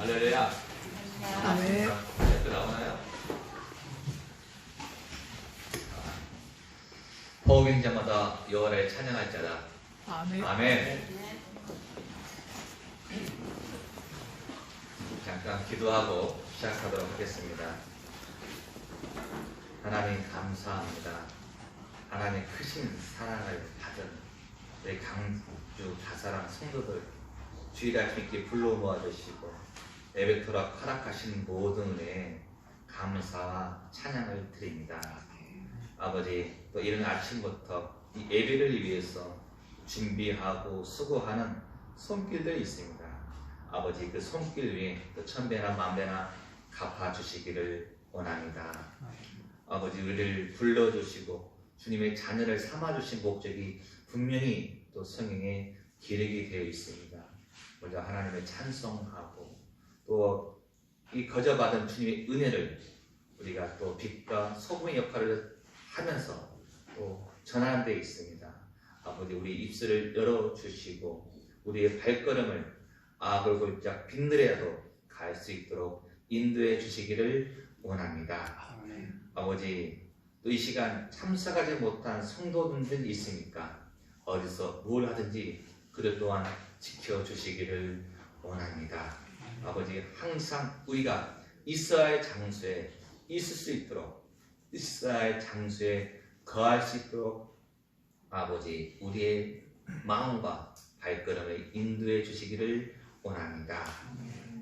할렐루야. 아멘. 또 나오나요? 호흡인 자마다 여호와를 찬양할 자다. 아멘. 아멘. 잠깐 기도하고 시작하도록 하겠습니다. 하나님 감사합니다. 하나님 크신 사랑을 받은 우리 강주 다사랑 성도들 주일 아침 있게 불러 모아주시고 예배토록 허락하신 모든 은혜에 감사와 찬양을 드립니다. 아버지, 또 이른 아침부터 이 예배를 위해서 준비하고 수고하는 손길들이 있습니다. 아버지, 그 손길 위에 또 천배나 만배나 갚아주시기를 원합니다. 아버지, 우리를 불러주시고 주님의 자녀를 삼아주신 목적이 분명히 또 성경에 기록이 되어 있습니다. 먼저 하나님을 찬송하고 또 이 거저받은 주님의 은혜를 우리가 또 빛과 소금의 역할을 하면서 또 전하는 데 있습니다. 아버지, 우리 입술을 열어주시고 우리의 발걸음을 아골골짝 빛들에도 갈 수 있도록 인도해 주시기를 원합니다. 아버지, 또 이 시간 참석하지 못한 성도분들이 있으니까 어디서 뭘 하든지 그들 또한 지켜주시기를 원합니다. 아버지, 항상 우리가 있어야 할 장소에 있을 수 있도록, 있어야 할 장소에 거할 수 있도록 아버지, 우리의 마음과 발걸음을 인도해 주시기를 원합니다.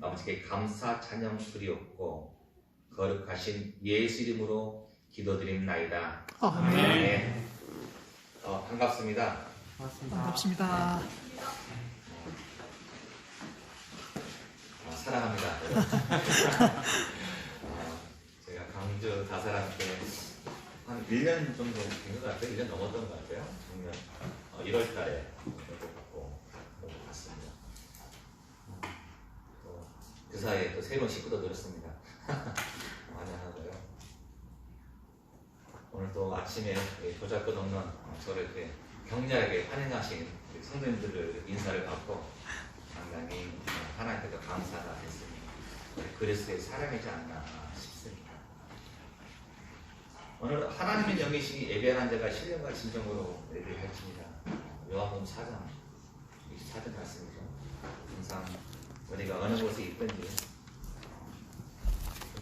아버지께 감사 찬양 드리옵고 거룩하신 예수 이름으로 기도드립나이다. 아멘. 반갑습니다. 반갑습니다. 사랑합니다. 제가 강주 다사랑께 한 1년 정도 된 것 같아요. 1년 넘었던 것 같아요. 작년 1월 달에 이렇게 받고 갔습니다. 그 사이에 또 새로운 식구도 늘었습니다. 환영하고요. 오늘 또 아침에 도착도 없는 저를 이렇게 격렬하게 환영하신 성도님들을 인사를 받고 상당히 하나님께서 감사가 됐습니다. 그리스도의 사랑이지 않나 싶습니다. 오늘 하나님의 영이시니 예배하는 자가 신령과 진정으로 예배할지니라. 요한복음 4장 24절 말씀이죠. 항상 우리가 어느 곳에 있든지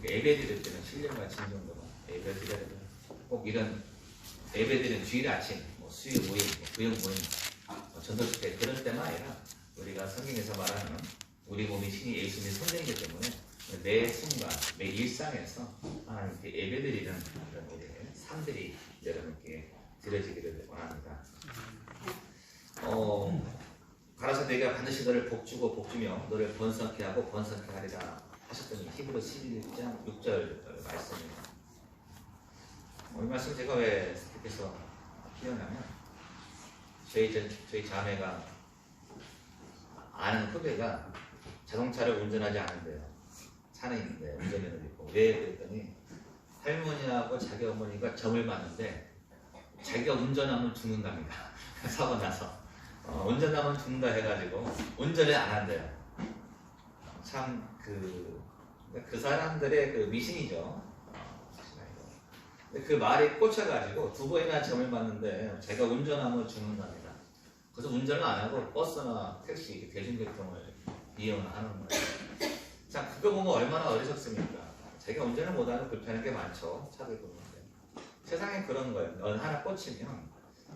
예배 드릴 때는 신령과 진정으로 예배 드려야 돼요. 꼭 이런 예배 드리는 주일 아침, 수요 모임, 구역 모임, 전도식 때 그런 때만 아니라 우리가 성경에서 말하는 우리 몸이 신이 예수님의 선생이기 때문에 매 순간, 매 일상에서 하나님께 예배드리는 그런 우리의 삶들이 여러분께 드려지기를 원합니다. 가라사 내가 반드시 너를 복주고 복주며 너를 번성케 하고 번성케 하리라 하셨던 히브리 11장 6절 말씀입니다. 이 말씀 제가 왜 선택해서 기억나면 저희 자매가 아는 후배가 자동차를 운전하지 않은데요. 차는 있는데 운전면허도 있고. 왜 그랬더니 할머니하고 자기 어머니가 점을 맞는데 자기가 운전하면 죽는답니다. 사고 나서 운전하면 죽는다 해가지고 운전을 안 한대요. 참 그 사람들의 그 미신이죠. 그 말에 꽂혀가지고 2번이나 점을 맞는데 제가 운전하면 죽는답니다. 그래서 운전을 안 하고 버스나 택시, 대중교통을 이용하는 거예요. 자, 그거 보면 얼마나 어리석습니까? 제가 운전을 못하는 불편한 게 많죠. 차들 보는데. 세상에 그런 거예요. 어느 하나 꽂히면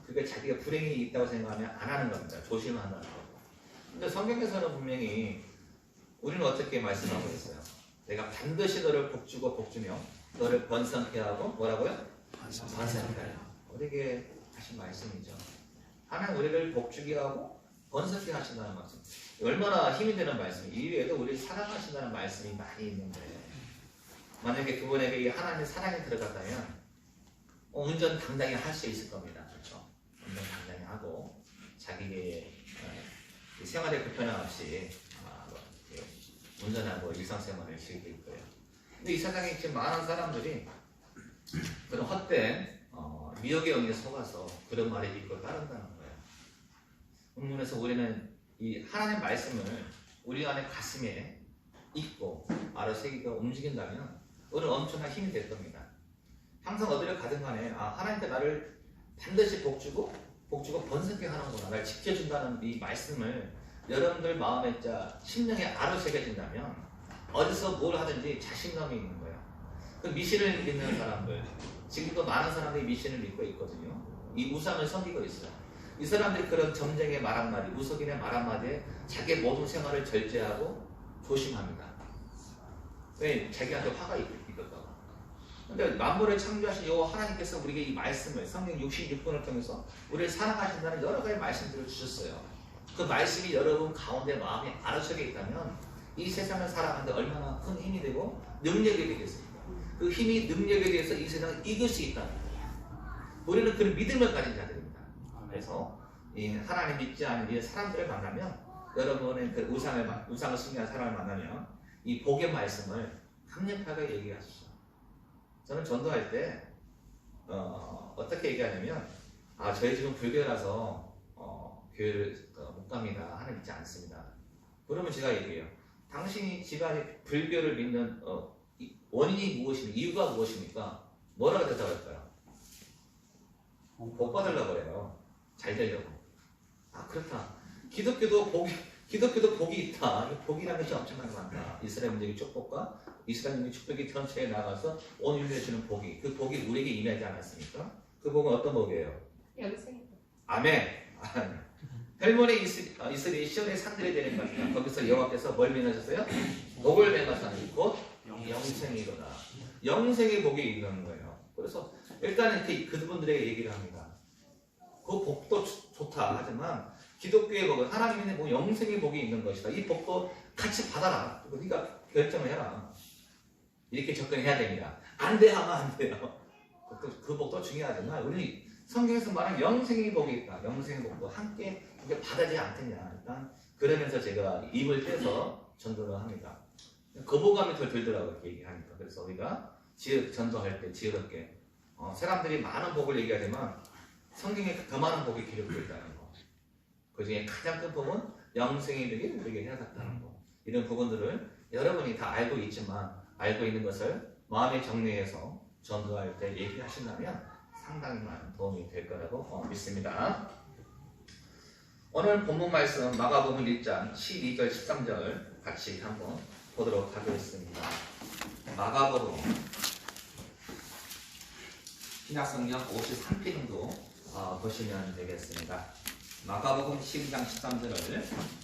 그게 자기가 불행이 있다고 생각하면 안 하는 겁니다. 조심한다는 거고. 근데 성경에서는 분명히 우리는 어떻게 말씀하고 있어요? 내가 반드시 너를 복주고 복주며 너를 번성케 하고 뭐라고요? 번성케 하라. 우리에게 하신 말씀이죠. 하나님 우리를 복주게 하고 번성케 하신다는 말씀. 얼마나 힘이 되는 말씀이에요. 이 위에도 우리를 사랑하신다는 말씀이 많이 있는데 만약에 그분에게 이 하나님의 사랑이 들어갔다면 운전 당당히 할 수 있을 겁니다. 그렇죠? 운전 당당히 하고 자기의 생활에 불편함 없이 운전하고 일상생활을 즐길 거예요. 근데 이 세상에 지금 많은 사람들이 그런 헛된 미혹의 영에 속아서 그런 말을 믿고 따른다는 거예요. 본문에서 우리는 이 하나님 말씀을 우리 안에 가슴에 있고 아르세기가 움직인다면 오늘 엄청난 힘이 될 겁니다. 항상 어디를 가든 간에 하나님께 나를 반드시 복주고 번성케 하는구나, 나를 지켜준다는 이 말씀을 여러분들 마음에 심령에 아르새겨진다면 어디서 뭘 하든지 자신감이 있는 거예요. 그 미신을 믿는 사람들, 지금도 많은 사람들이 미신을 믿고 있거든요. 이 우상을 섬기고 있어요. 이 사람들이 그런 점쟁의 말 한마디, 우석인의 말 한마디에 자기의 모든 생활을 절제하고 조심합니다. 왜? 자기한테 화가 있을까봐. 근데 만물을 창조하신 요 하나님께서 우리에게 이 말씀을 성경 66권을 통해서 우리를 사랑하신다는 여러 가지 말씀들을 주셨어요. 그 말씀이 여러분 가운데 마음에 아르석에 있다면 이 세상을 살아가는데 얼마나 큰 힘이 되고 능력이 되겠습니까? 그 힘이 능력에 대해서 이 세상을 이길 수 있다는 거예요. 우리는 그런 믿음을 가진 자들입니다. 그래서 이 하나님 믿지 않는 이 사람들을 만나면, 여러분의 그 우상을 숭배하는 사람을 만나면 이 복의 말씀을 강력하게 얘기하십시오. 저는 전도할 때 어떻게 얘기하냐면, 저희 집은 불교라서 교회를 못 갑니다, 하나님 믿지 않습니다. 그러면 제가 얘기해요. 당신이 집안에 불교를 믿는 원인이 무엇입니까? 이유가 무엇입니까? 뭐라고 대답할까요? 복 받으려고 그래요. 잘 되려고. 그렇다. 기독교도 복이 있다. 복이라는 것이 엄청나게 많다. 이스라엘 민족의 축복과 이스라엘 민족의 축복이 전체에 나가서 온 인류에 주는 복이, 그 복이 우리에게 임하지 않았습니까? 그 복은 어떤 복이에요? 영생. 아멘. 헬몬의 이스라엘 시온의 산들이 되는 것이다. 거기서 여호와께서 뭘 맹하셨어요? 복을 맹하사니 곧 영생이로다. 영생의 복이 있는 거예요. 그래서 일단은 그분들에게 얘기를 합니다. 그 복도 좋다 하지만 기독교의 복은 하나님의 복, 영생의 복이 있는 것이다. 이 복도 같이 받아라. 네가 결정을 해라. 이렇게 접근해야 됩니다. 안 돼 하면 안 돼요. 그 복도 중요하지만 우리 성경에서 말하는 영생의 복이 있다. 영생의 복도 함께 받아지지 않겠냐. 일단 그러면서 제가 입을 떼서 전도를 합니다. 거부감이 더 들더라고요. 이렇게 얘기하니까. 그래서 우리가 전도할 때 지혜롭게 사람들이 많은 복을 얘기하지만 성경에 더 많은 복이 기록되어 있다는 거. 그 중에 가장 큰 복은 영생의 복이 우리에게 해당한다는 거. 이런 부분들을 여러분이 다 알고 있지만 알고 있는 것을 마음에 정리해서 전도할 때 얘기하신다면 상당히 많은 도움이 될 거라고 믿습니다. 오늘 본문 말씀 마가복음 1장 12절 13절 같이 한번 보도록 하겠습니다. 마가복음 신약성경 53페이지도 보시면 되겠습니다. 마가복음 12장 13절을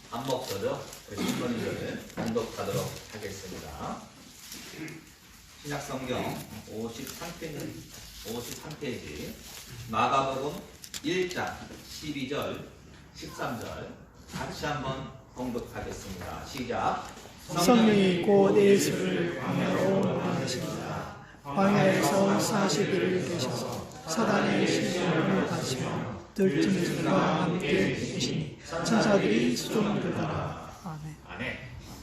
반복적으로 우리 신부님들 반복하도록 하겠습니다. 신약성경 53페이지 마가복음 1장 12절 13절 같이 한번 공독하겠습니다. 시작. 성령이 곧 예수를 광야로 보내시니라. 광야에서 40일을 계셔서 사단의 시험을 받으시며 들짐승과 함께 계시니 천사들이 수종들더라. 아멘.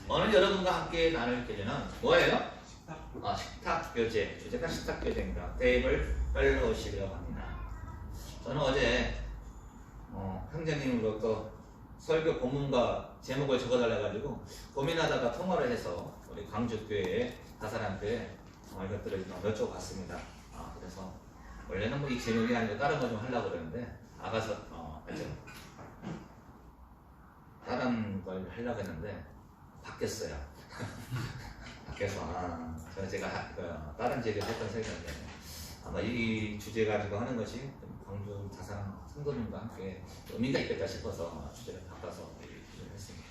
오늘 여러분과 함께 나눌 교제는 뭐예요? 식탁교제. 주제가 식탁교제입니다. 테이블 펠로우십이라고 합니다. 저는 어제 형제님으로부터 설교 본문과 제목을 적어달라가지고 고민하다가 통화를 해서 우리 광주교회의 가사람한테 이것들을 여쭤봤습니다. 그래서 원래는 이 제목이 아니고 다른 거 좀 하려고 그러는데 아가서 하죠. 다른 걸 하려고 했는데 바뀌었어요. 바뀌어서 제가 다른 제기를 했던 생각인데 아마 이 주제 가지고 하는 것이 광주 다산 성도님과 함께 의미가 있겠다 싶어서 주제를 바꿔서 주제를 했습니다.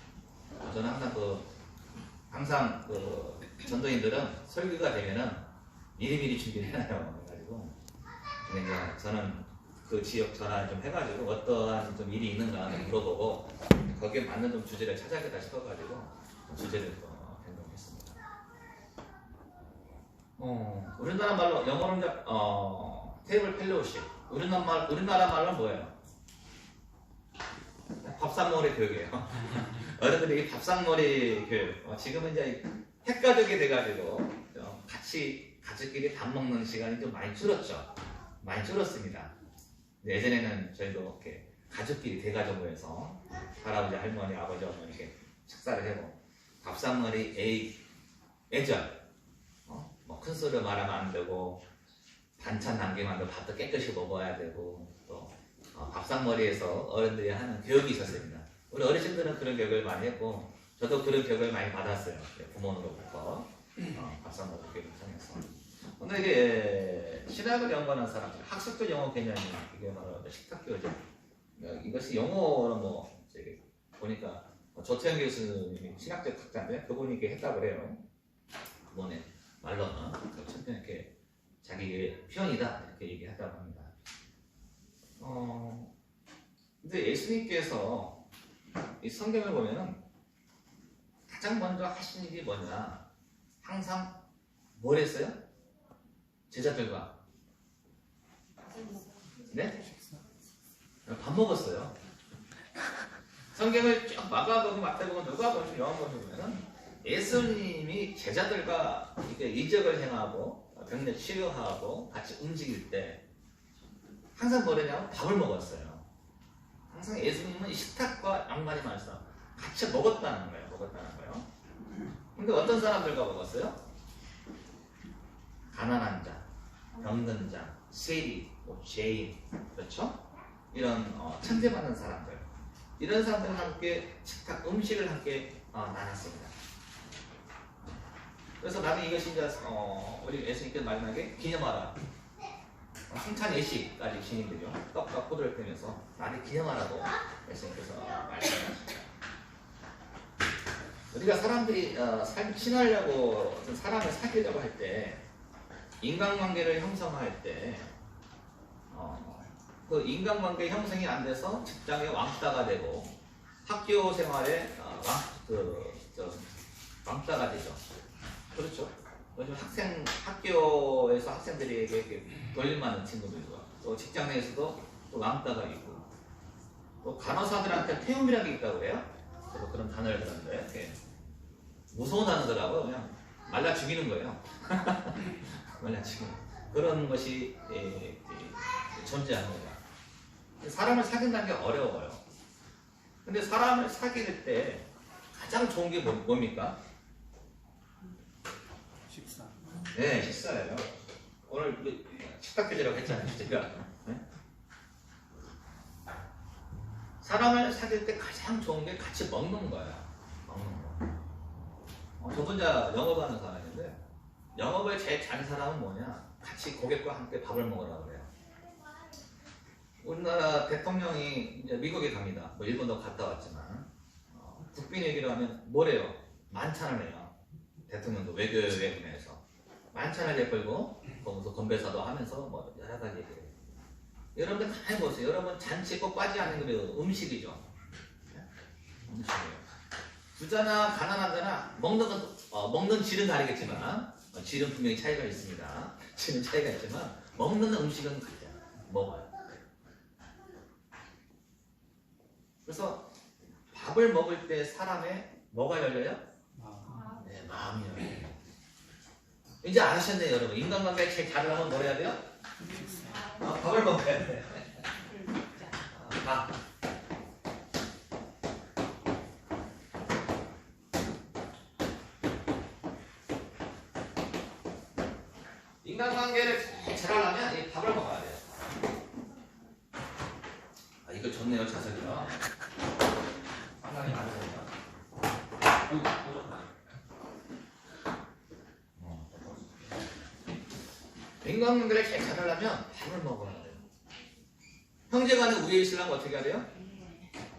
저는 항상 전도인들은 설교가 되면은 미리미리 준비를 해놔요. 그래가지고 이제 저는 그 지역 전화를 좀 해가지고 어떠한 좀 일이 있는가 물어보고 거기에 맞는 좀 주제를 찾아야겠다 싶어가지고 주제를 변경했습니다. 우리나라 말로 영어로는 테이블 펠로우십. 우리나라 말로는 뭐예요? 밥상머리 교육이에요. 어른들이 이 밥상머리 교육. 지금은 이제 핵가족이 돼가지고 같이 가족끼리 밥 먹는 시간이 좀 많이 줄었죠. 많이 줄었습니다. 예전에는 저희도 이렇게 가족끼리 대가족 모여서 할아버지, 할머니, 아버지, 어머니 이렇게 식사를 하고 밥상머리 A 애절. 뭐 큰 소리로 말하면 안 되고, 반찬 남기면 안 되고, 밥도 깨끗이 먹어야 되고, 또 밥상머리에서 어른들이 하는 교육이 있었습니다. 우리 어르신들은 그런 교육을 많이 했고, 저도 그런 교육을 많이 받았어요. 부모로부터 밥상머리 교육을 통해서. 근데 이게 신학을 연구하는 사람들, 학습적 영어 개념이 이게 바로 식탁교죠. 이것이 영어는 뭐 보니까 조태현 교수님이 신학적 학자인데 그분이 이렇게 했다고 그래요. 그분의 말로는 천편 이렇게 자기 표현이다 이렇게 얘기했다고 합니다. 근데 예수님께서 이 성경을 보면은 가장 먼저 하신 일이 뭐냐? 항상 뭘 했어요? 제자들과 네? 밥 먹었어요. 성경을 쭉 마가복음, 마태복음, 누가복음, 요한복음 보면은 예수님이 제자들과 이렇게 이적을 행하고 병력 치료하고 같이 움직일 때 항상 뭐냐면 밥을 먹었어요. 항상 예수님은 이 식탁과 연관이 많았어. 같이 먹었다는 거예요. 근데 어떤 사람들과 먹었어요? 가난한 자, 병든 자, 세리, 죄인, 그렇죠? 이런 천대받는 사람들, 이런 사람들과 함께 식탁 음식을 함께 나눴습니다. 그래서 나는 이것이 이제 우리 예수님께서 마지막에 기념하라. 성찬 예식까지 진행되죠. 떡과 포도를 빼면서 나를 기념하라고 예수님께서 말씀하셨습니다. 우리가 사람들이 친하려고 어떤 사람을 사귀려고 할 때 인간관계를 형성할 때 그 인간관계 형성이 안 돼서 직장에 왕따가 되고 학교 생활에 왕따가 되죠. 그렇죠. 요즘 학교에서 학생들에게 이렇게 걸림많은 친구들과 또 직장 내에서도 또 왕따가 있고 또 간호사들한테 태움이라는 게 있다고 그래요. 저도 그런 단어를 들었는데 이렇게 무서운 단어더라고요. 그냥 말라 죽이는 거예요. 말라 죽이는 그런 것이 존재하는 거예요. 사람을 사귄다는 게 어려워요. 근데 사람을 사귈 때 가장 좋은 게 뭡니까? 식사. 네, 식사예요. 오늘 식탁교제라고 했잖아요, 제가. 네? 사람을 사귈 때 가장 좋은 게 같이 먹는 거예요. 먹는 거. 저 혼자 영업하는 사람인데 영업을 제일 잘하는 사람은 뭐냐? 같이 고객과 함께 밥을 먹으라고 그래요. 우리나라 대통령이 이제 미국에 갑니다. 뭐 일본도 갔다 왔지만 국빈 얘기를 하면 뭐래요? 만찬을 해요. 대통령도 외교에 관해서 만찬을 베풀고 거기서 건배사도 하면서 뭐 여러 가지 얘기를 해요. 여러분들 가만히 보세요. 여러분 잔치 꼭 빠지지 않는 게 음식이죠. 음식이에요. 부자나 가난한 자나 먹는 질은 다르겠지만 질은 분명히 차이가 있습니다. 질은 차이가 있지만 먹는 음식은 같아요. 먹어요. 그래서 밥을 먹을 때 사람의 뭐가 열려요? 네, 마음이 열려요. 이제 아셨네요, 여러분. 인간관계 제일 잘하려면 뭘 해야 돼요? 밥을 먹어야 돼. 밥. 인간관계를 잘하려면 이 밥을 먹어야 돼요. 이거 좋네요, 자석이요. 상당히 많으네요. 인간관계를 잘 잘하려면 밥을 먹어야 돼요. 형제간에 우애 있으려면 어떻게 해야 돼요?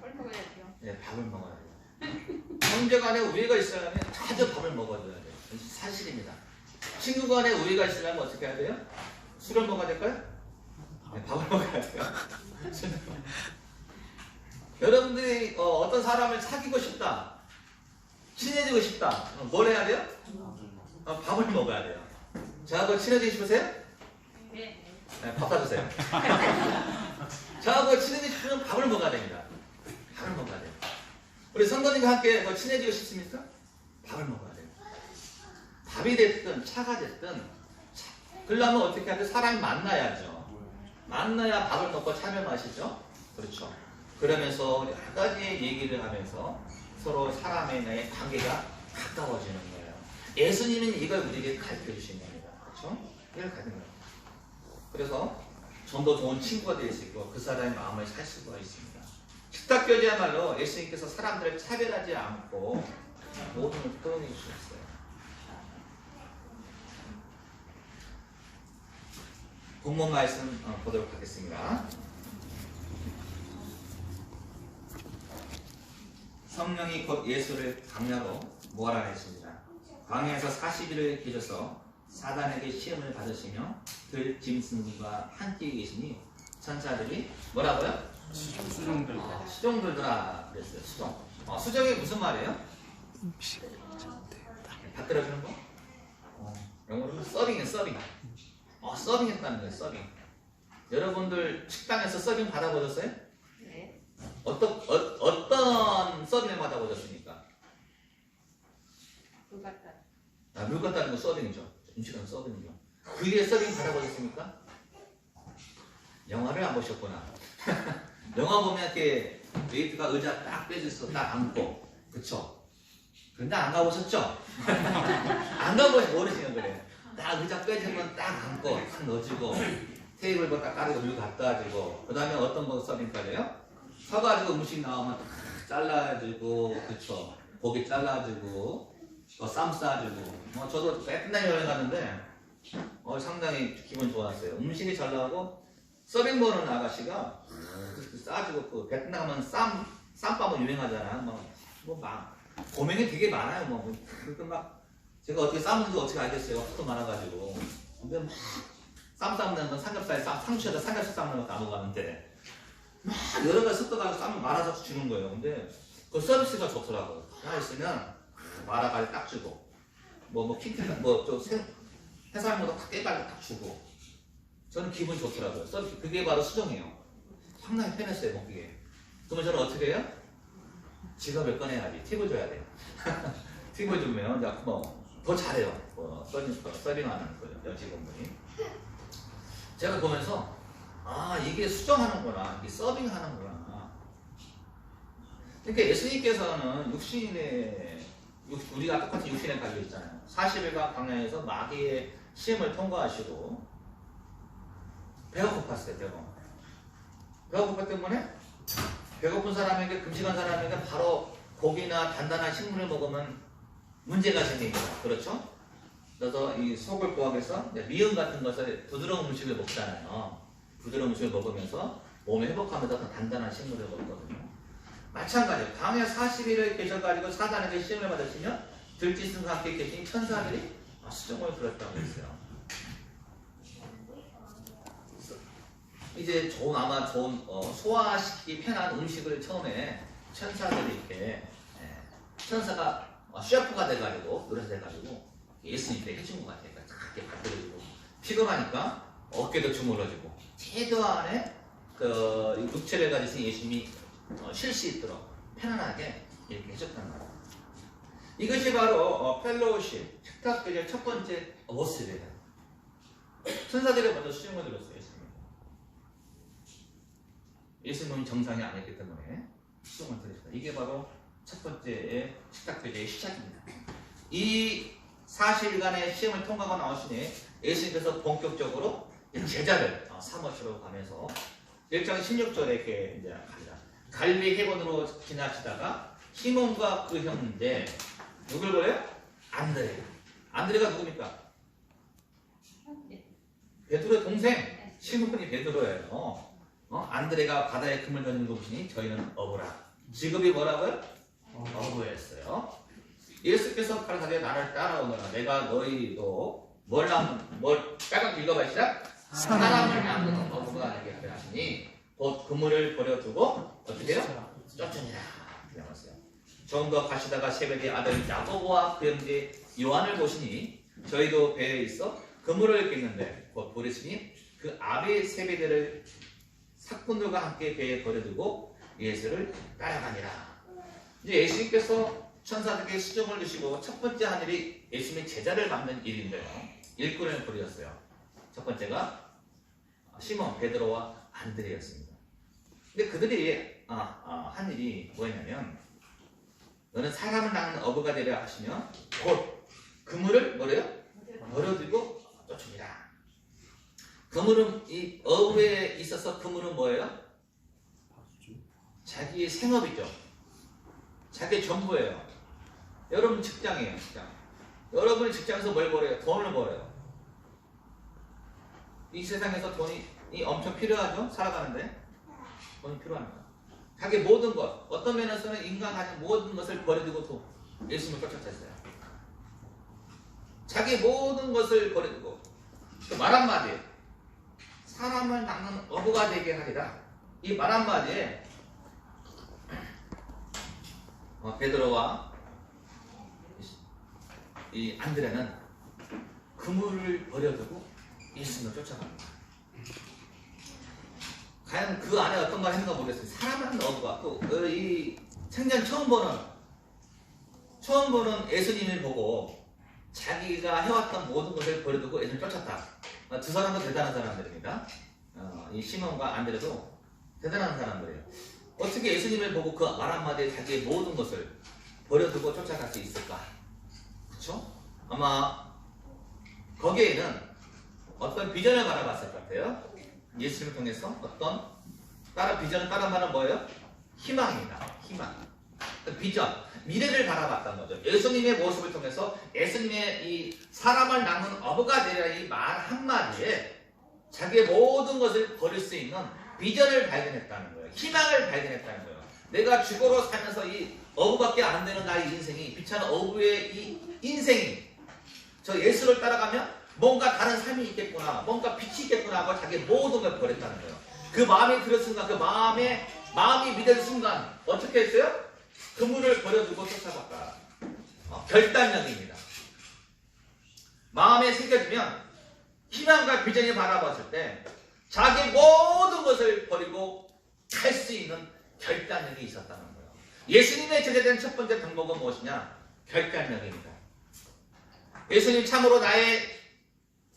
밥을 먹어야죠. 네, 밥을 먹어야 돼요. 형제간에 우애가 있으려면 자주 밥을 먹어줘야 돼요. 사실입니다. 친구간에 우애가 있으려면 어떻게 해야 돼요? 술을 먹어야 될까요? 네, 밥을 먹어야 돼요. 여러분들이 어떤 사람을 사귀고 싶다, 친해지고 싶다, 뭘 해야 돼요? 밥을 먹어야 돼요. 저하고 친해지고 싶으세요? 네. 네, 밥 사주세요. 저하고 친해지고 싶으면 밥을 먹어야 됩니다. 밥을 먹어야 돼요. 우리 성도님과 함께 더 친해지고 싶습니까? 밥을 먹어야 돼요. 밥이 됐든 차가 됐든 그러려면 어떻게 해야 돼요? 사람이 만나야죠. 만나야 밥을 먹고 차를 마시죠. 그렇죠. 그러면서 여러 가지 얘기를 하면서 서로 사람의 관계가 가까워지는 거예요. 예수님은 이걸 우리에게 가르쳐 주신 겁니다. 그렇죠? 이걸 가르쳐 겁니다. 그래서 좀 더 좋은 친구가 될 수 있고 그 사람의 마음을 살 수가 있습니다. 식탁교제야말로 예수님께서 사람들을 차별하지 않고 모든 걸 표현해 주셨어요. 본문 말씀 보도록 하겠습니다. 성령이 곧 예수를 광야로 몰아내십니다. 광야에서 40일을 계셔서 사단에게 시험을 받으시며 들 짐승과 함께 계시니 천사들이 뭐라고요? 수종들더라 그랬어요. 수종. 수종이 무슨 말이에요? 받들어주는 거? 영어로는 서빙이에요. 서빙. 서빙했다는 거예요. 서빙. 여러분들 식당에서 서빙 받아보셨어요? 네. 어떤 서빙을 받아보셨습니까? 그 같다. 물 갖다는 거 서빙이죠. 음식은 서빙이죠. 그 위에 서빙 받아보셨습니까? 영화를 안 보셨구나. 영화 보면 이렇게 웨이트가 의자 딱 빼줘서 딱 앉고, 그쵸? 근데 안 가보셨죠? 안 가보셔서 모르시는 거예요. 딱 의자 빼주면 딱 앉고, 딱 넣어주고, 테이블 딱 깔고 물 갖다 주고, 그 다음에 어떤 거 서빙까지요? 서가지고 음식 나오면 딱 잘라주고, 그쵸? 고기 잘라주고, 쌈 싸주고. 저도 맨날 여행 갔는데, 상당히 기분 좋았어요. 음식이 잘 나오고, 서빙 보는 아가씨가 싸주고, 그 베트남 가면 쌈밥은 유명하잖아. 고명이 되게 많아요. 그러니까 막 제가 어떻게 싸는지 어떻게 알겠어요. 하도 많아가지고. 근데 막 쌈 싸는 건 삼겹살, 상추에다 삼겹살 싸는 것도 안 먹었는데 막 여러 가지 섞어가지고 쌈을 말아서 주는 거예요. 근데 그 서비스가 좋더라고요. 하나 있으면 말아가지고 딱 주고, 해산물도 딱 깨가지고 딱 주고. 저는 기분이 좋더라고요. 서비스. 그게 바로 수정이에요. 상당히 편했어요, 먹기에. 그러면 저는 어떻게 해요? 지갑을 꺼내야지. 팁을 줘야 돼요. 팁을 주면 더 잘해요. 서빙하는 그 여직원분이. 제가 보면서 이게 수정하는구나. 이게 서빙하는구나. 그러니까 예수님께서는 우리가 똑같이 육신에 가지고 있잖아요. 40일간 광야에서 마귀의 시험을 통과하시고 배가 고팠어요. 배가 고팠기 때문에 배고픈 사람에게, 금식한 사람에게 바로 고기나 단단한 식물을 먹으면 문제가 생깁니다. 그렇죠? 그래서 이 속을 구하기 위해서 미음 같은 것을 부드러운 음식을 먹잖아요. 부드러운 음식을 먹으면서 몸을 회복하면서 더 단단한 식물을 먹거든요. 마찬가지로 광야 40일을 계셔가지고 사단에게 시험을 받으시며 들짐승과 함께 계신 천사들이 수종을 부렸다고 했어요. 이제 아마 좋은 소화시키기 편한 음식을 처음에 천사들이 이렇게 천사가 셰프가 돼가지고 노래서 돼가지고 예수님께 해준 것 같아요. 작게 받들어주고 피곤하니까 어깨도 주물러주고 최대한의 그 육체를 가지신 예수님이 쉴 수 있도록 편안하게 이렇게 해줬다는 거예요. 이것이 바로 펠로우십, 식탁교제 첫 번째 모습이에요. 천사들이 먼저 수용을 드렸어요. 예수님은 정상이 아니었기 때문에 수용을 드렸습니다. 이게 바로 첫 번째의 식탁교제의 시작입니다. 이 40일간의 시험을 통과하고 나오시니 예수님께서 본격적으로 제자를 삼으시러 가면서 1장 16절에 이렇게 이제 갑니다. 갈릴리 해변으로 지나시다가 시몬과 그 형제 누굴 보래요? 안드레. 안드레가 누굽니까? 베드로의 동생. 시몬이 베드로예요. 안드레가 바다에 금을 던진 거 보시니 저희는 어부라. 직업이 뭐라고요? 어부였어요. 예수께서 가라사대 나를 따라오너라. 내가 너희도 뭘 빨갛게 읽어봐시라. 사람을 낳는 어부가 되게 하시니 곧 그물을 버려두고 어떻게 해요? 쫓으니라. 그랬어요. 좀 더 가시다가 세베대의 아들 야고보와 그 형제 요한을 보시니 저희도 배에 있어 그물을 깼는데 곧 버리시니 그 아비 세베대를 사꾼들과 함께 배에 버려두고 예수를 따라가니라. 이제 예수님께서 천사들에게 수종을 주시고 첫 번째 한 일이 예수님의 제자를 받는 일인데요. 일꾼을 부르셨어요. 첫 번째가 시몬, 베드로와 안드레였습니다. 근데 그들이 한 일이 뭐였냐면 너는 사람을 낳는 어부가 되려 하시며 곧 그물을 뭐래요? 버려두고 쫓습니다. 그물은 이 어부에 있어서 그물은 뭐예요? 자기의 생업이죠. 자기의 전부예요. 여러분 직장이에요. 직장. 여러분이 직장에서 뭘 벌어요? 돈을 벌어요. 이 세상에서 돈이 엄청 필요하죠? 살아가는데 돈이 필요합니다. 자기 모든 것, 어떤 면에서는 인간 가진 모든 것을 버려두고 예수님을 쫓아갔어요. 자기 모든 것을 버려두고 말 한마디 사람을 낚는 어부가 되게 하리라. 이 말 한마디에 베드로와 이 안드레는 그물을 버려두고 예수님을 쫓아갑니다. 과연 그 안에 어떤 걸 했는가 모르겠어요. 사람을 한 어부가 이 생전 처음 보는 예수님을 보고 자기가 해왔던 모든 것을 버려두고 예수님을 쫓았다. 두 사람도 대단한 사람들입니다. 이 시몬과 안드레도 대단한 사람들이에요. 어떻게 예수님을 보고 그 말 한마디에 자기의 모든 것을 버려두고 쫓아갈 수 있을까? 그렇죠? 아마 거기에는 어떤 비전을 바라봤을 것 같아요. 예수님을 통해서 어떤 비전을 따른 말은 뭐예요? 희망입니다. 희망. 비전, 미래를 바라봤던 거죠. 예수님의 모습을 통해서 예수님의 이 사람을 낚는 어부가 되리라 이 말 한마디에 자기의 모든 것을 버릴 수 있는 비전을 발견했다는 거예요. 희망을 발견했다는 거예요. 내가 죽어로 살면서 이 어부밖에 안 되는 나의 인생이 비참한 어부의 이 인생이 저 예수를 따라가면 뭔가 다른 삶이 있겠구나, 뭔가 빛이 있겠구나 하고 자기의 모든 걸 버렸다는 거예요. 그 마음이 들었 순간, 그 마음이 믿을 순간 어떻게 했어요? 그물을 버려두고 쫓아갔다. 결단력입니다. 마음에 새겨지면 희망과 비전이 바라봤을 때 자기 모든 것을 버리고 갈 수 있는 결단력이 있었다는 거예요. 예수님의 제자된 첫 번째 덕목은 무엇이냐? 결단력입니다. 예수님 참으로 나의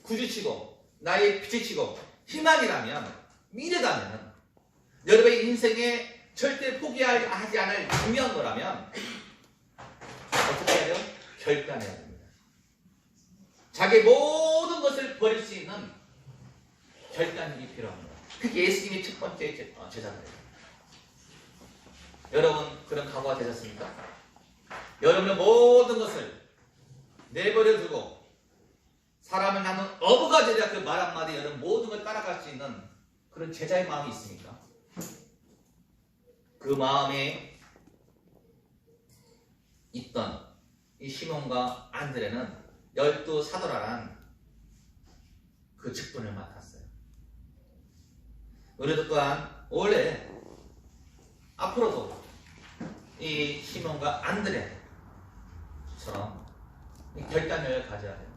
구주치고 나의 빛이치고 희망이라면, 미래라면, 여러분의 인생에 절대 포기하지 않을 중요한 거라면 어떻게 해야 돼요? 결단해야 됩니다. 자기 모든 것을 버릴 수 있는 결단력이 필요합니다. 그게 예수님의 첫 번째 제자입니다. 여러분 그런 각오가 되셨습니까? 여러분의 모든 것을 내버려 두고 사람을 낳는 어부가 되려 그 말 한마디 여러분 모든 걸 따라갈 수 있는 그런 제자의 마음이 있습니까? 그 마음에 있던 이 시몬과 안드레는 12사도라는 그 직분을 맡았어요. 우리도 또한 원래 앞으로도 이 시몬과 안드레처럼 결단력을 가져야 돼요.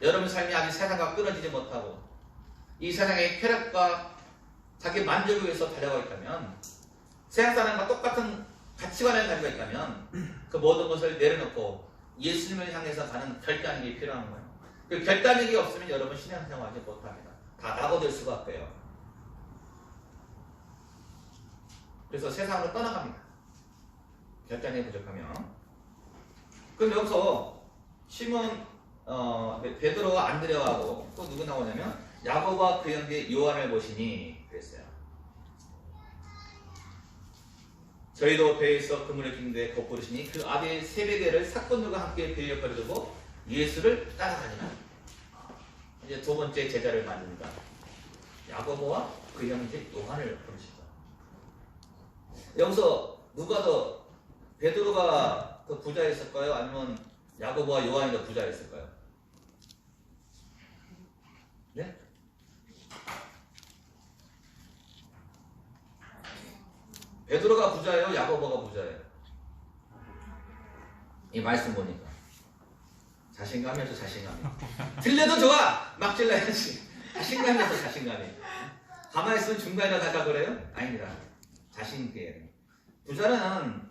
여러분 삶이 아직 세상과 끊어지지 못하고 이 세상의 쾌락과 자기 만족을 위해서 달려가고 있다면, 세상 사람과 똑같은 가치관을 가지고 있다면 그 모든 것을 내려놓고 예수님을 향해서 가는 결단력이 필요한 거예요. 그 결단력이 없으면 여러분 신앙생활하지 못합니다. 다 낙오될 수밖에요. 그래서 세상으로 떠나갑니다. 결단력이 부족하면. 그럼 여기서 시몬, 베드로와 안드레하고 또 누구 나오냐면 야고보와 그 형제 요한을 보시니 그랬어요. 저희도 배에서 그물을 긴 곧 부르시니 그 아비의 세베대를 사건들과 함께 배에 버려두고 예수를 따라가니라. 이제 두 번째 제자를 만듭니다. 야고보와 그 형제 요한을 부르시죠. 여기서 누가 더, 베드로가 더 부자였을까요? 아니면 야고보와 요한이 더 부자였을까요? 네? 베드로가 부자예요? 야고보가 부자예요? 이 말씀 보니까 자신감이어서 자신감이. 틀려도 좋아! 막 질러야지. 자신감이어서 자신감이. 가만히 있으면 중간이라 갈까 그래요? 아닙니다. 자신 있게. 부자는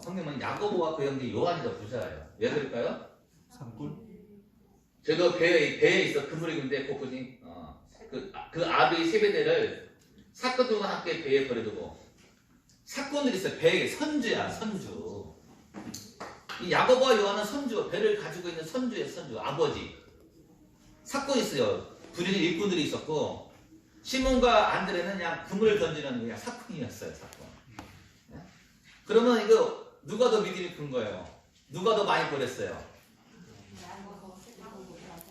성경은 야고보와 그 형제 요한이 더 부자예요. 왜 그럴까요? 산불? 저도 배에 있어 그물이 근데 복근이 그 아비의 세베대를 사건들과 함께 배에 버려두고, 사건들이 있어요. 배에 선주야, 선주. 이 야고보와 요한은 선주, 배를 가지고 있는 선주의 선주, 아버지. 사건이 있어요. 부리는 일꾼들이 있었고, 시몬과 안드레는 그냥 그물을 던지는 그냥 사건이었어요, 사건. 네? 그러면 이거 누가 더 믿음이 큰 거예요? 누가 더 많이 버렸어요?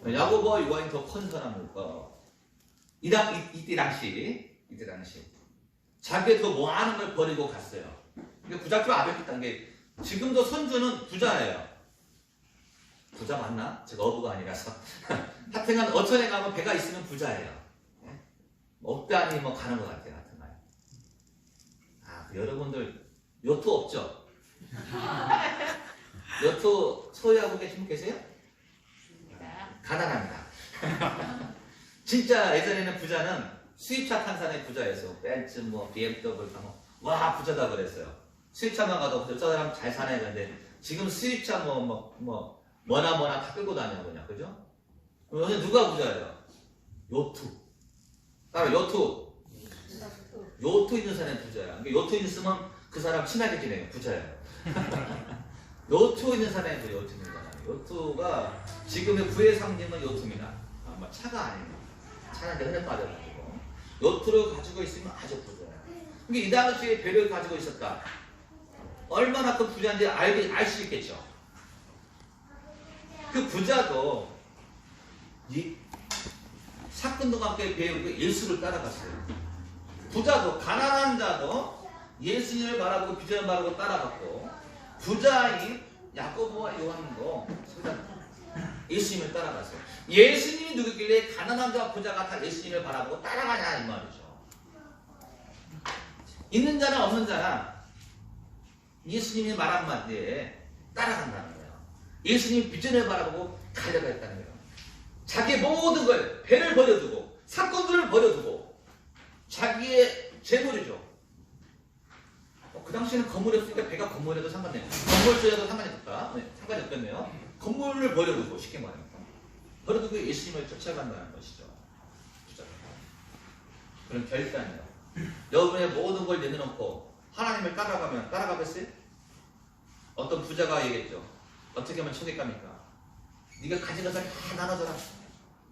야고보와 요한이 더 컨선한 거. 이때 당시 자기가 더 많은 걸 버리고 갔어요. 그러니까 부잣집 아베겠다는 게 지금도 선주는 부자예요. 부자 맞나? 제가 어부가 아니라서. 하여튼간 어촌에 가면 배가 있으면 부자예요. 네? 없다니 뭐 가는 것 같아요. 하여튼간. 그 여러분들 요트 없죠? 요트 소유하고 계신 분 계세요? 가난합니다. 진짜 예전에는 부자는 수입차 탄 사람이 부자였어. 벤츠, 뭐 BMW 타면 와 부자다 그랬어요. 수입차만 가도 저 사람 잘 사네. 근데 지금 수입차 뭐나 다 끌고 다녀 그냥, 그죠? 요새 누가 부자예요? 요트. 따로 요트 있는 사람이 부자야. 그러니까 요트 있으면 그 사람 친하게 지내요. 부자예요. 요트 있는 사람이 부자. 요트 있는 사람. 요트가 지금의 부의 상징은 요트입니다. 차가 아닙니다. 차는 이제 흔해 빠져가지고 요트를 가지고 있으면 아주 부자예요. 그러니까 이 당시에 배를 가지고 있었다. 얼마나 큰 부자인지 알 수 있겠죠. 그 부자도 이 사건과 함께 배우고 예수를 따라갔어요. 부자도 가난한 자도 예수님을 바라보고 비전을 바라보고 따라갔고, 부자인 야고보와 요한도 예수님을 따라갔어요. 예수님이 누구길래 가난한 자와 부자가 다 예수님을 바라보고 따라가냐 이 말이죠. 있는 자나 없는 자나 예수님이 말 한마디에 따라간다는 거예요. 예수님 비전을 바라보고 달려갔다는 거예요. 자기 모든 걸, 배를 버려두고 사건들을 버려두고 자기의 재물이죠. 그 당시에는 건물이 없으니까 배가 건물에도 상관없네요. 건물주에도 상관이 없겠네요. 건물을 버려두고, 쉽게 말하면 버려두고 예수님을 쫓아간다는 것이죠. 그런 결단이요. 여러분의 모든 걸 내려놓고 하나님을 따라가겠어요? 어떤 부자가 얘기했죠. 어떻게 하면 천국갑니까? 네가 가진 것을 다 나눠줘라.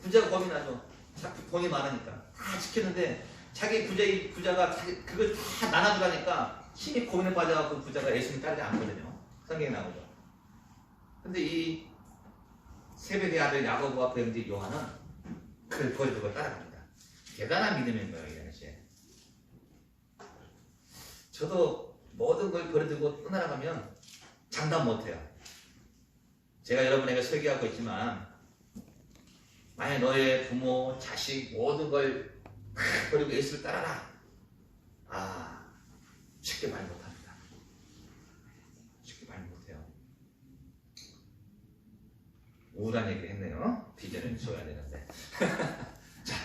부자가 겁이 나죠. 돈이 많으니까 다 지키는데 자기 부자가 그걸 다 나눠주라니까 힘이 고민에 빠져갖고 부자가 예수님 따르지 않거든요. 성경에 나오죠. 근데 이 세베대의 아들 야고보와 그 형제 요한은 그걸 버리고 따라갑니다. 대단한 믿음인 거예요, 이 당시에. 저도 모든 걸 버려두고 떠나가면 장담 못해요. 제가 여러분에게 설교하고 있지만 만약 너의 부모, 자식 모든 걸 버리고 예수를 따라라. 쉽게 말 못합니다. 쉽게 말 못해요. 우울한 얘기 했네요. 비전을 줘야 되는데. 자,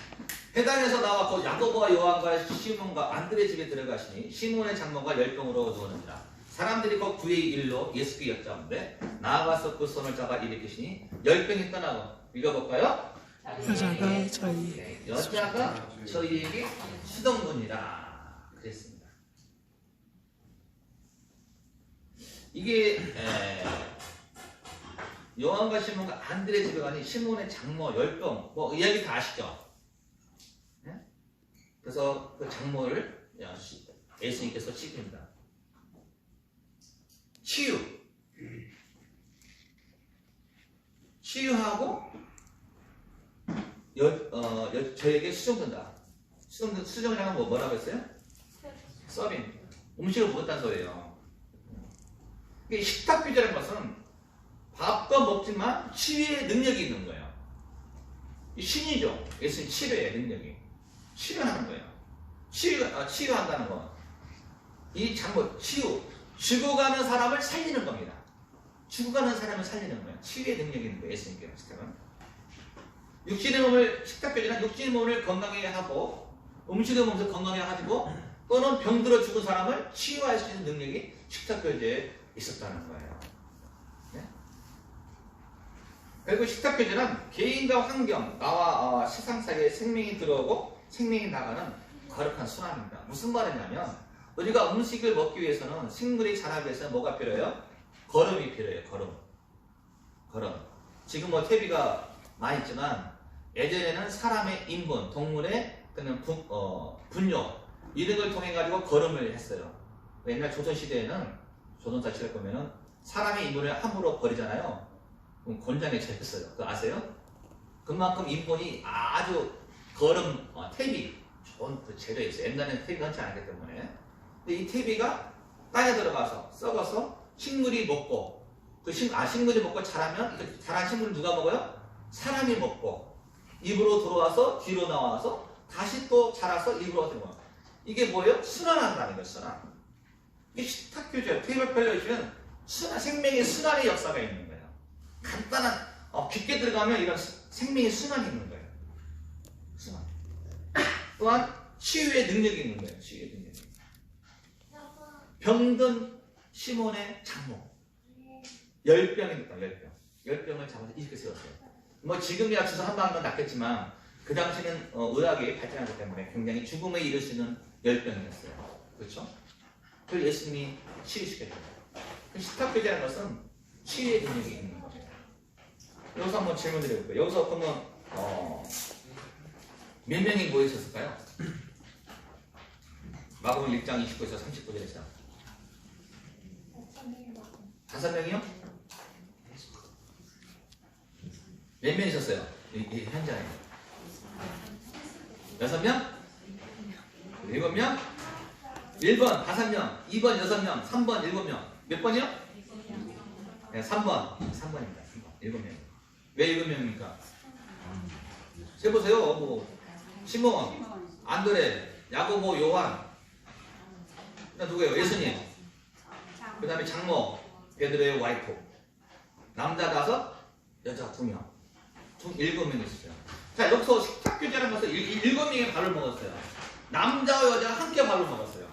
해당에서 나왔고 야고보와 요한과 시몬과 안드레 집에 들어가시니 시몬의 장모가 열병으로 누웠느니라. 사람들이 곧 그의 일로 예수께 여짜오는데 나아가서 그 손을 잡아 일으키시니 열병이 떠나고. 읽어볼까요? 여자가 저희에게 시동분이라 그랬습니다. 이게 요한과 시몬과 안드레 집에 가니 시몬의 장모 열병 이야기 다 아시죠? 네? 그래서 그 장모를 예수님께서 씻깁니다. 치유하고 저에게 수정된다. 수정이라는 건 뭐라고 했어요? 서빙. 음식을 먹었다는 소리예요. 식탁비자라는 것은 밥도 먹지만 치유의 능력이 있는 거예요. 신이죠. 예수님 치료의 능력이. 치료하는 거예요. 치유한다는 건 이 장모, 치유. 죽어가는 사람을 살리는 겁니다. 죽어가는 사람을 살리는 거예요. 치유의 능력이 있는 거예요. 예수님께는 식탁은. 육신의 몸을, 식탁표지는 육신의 몸을 건강하게 하고 음식을 먹으면서 건강하게 하고 또는 병들어 죽은 사람을 치유할 수 있는 능력이 식탁표지에 있었다는 거예요. 네? 그리고 식탁표지는 개인과 환경, 나와 세상 사이에 생명이 들어오고 생명이 나가는 거룩한 순환입니다. 무슨 말이냐면 우리가 음식을 먹기 위해서는 생물이 자라기 위해서는 뭐가 필요해요? 걸음이 필요해요. 걸음. 지금 뭐 퇴비가 많이 있지만 예전에는 사람의 인분, 동물의 그냥 분뇨 이런 걸 통해 가지고 걸음을 했어요. 옛날 조선 시대에는 조선사 시대 보면은 사람의 인분을 함부로 버리잖아요. 그럼 곤장에 잡혔어요. 그거 아세요? 그만큼 인분이 아주 걸음, 퇴비 좋은 그 재료에 있어요. 옛날에는 퇴비가 흔치 않았기 때문에. 근데 이 퇴비가 땅에 들어가서 썩어서 식물이 먹고 식물이 먹고 자라면 그 자란 식물을 누가 먹어요? 사람이 먹고 입으로 들어와서 뒤로 나와서 다시 또 자라서 입으로 들어와요. 이게 뭐예요? 순환한다는 거예요. 순환. 이게 식탁교제예요. 테이블 펼려주면 생명의 순환의 역사가 있는 거예요. 간단한 깊게 들어가면 이런 생명의 순환이 있는 거예요. 순환. 또한 치유의 능력이 있는 거예요. 치유의 능력이. 병든 시몬의 장모 10병이니까 10병을 잡아서 이렇게 세웠어요. 뭐 지금이야 주사 한 방은 낫겠지만 그 당시는 의학이 발전하기 때문에 굉장히 죽음에 이를 수 있는 10병이었어요. 그렇죠? 그걸 예수님이 치유시켜줘요. 식탁교제라는 것은 치유의 능력이 있는 겁니다. 여기서 한번 질문 드려볼게요. 여기서 그러면 몇 명이 모이셨을까요? 마가복음 1장 29에서 39절에서 5명이요? 몇 명이셨어요? 이 현장에 6명? 7명? 1번 5명, 2번 6명, 3번 7명. 몇 번이요? 네, 3번입니다. 7명. 왜 7명입니까? 세보세요. 뭐 시몬, 안드레, 야고보, 요한. 그 누구예요? 예수님. 그 다음에 장모, 베드로의 와이프. 남자 5, 여자 2명. 총 7명이 있었어요. 자, 여기서 식탁교제라는 것은 7명의 밥을 먹었어요. 남자와 여자가 함께 밥을 먹었어요.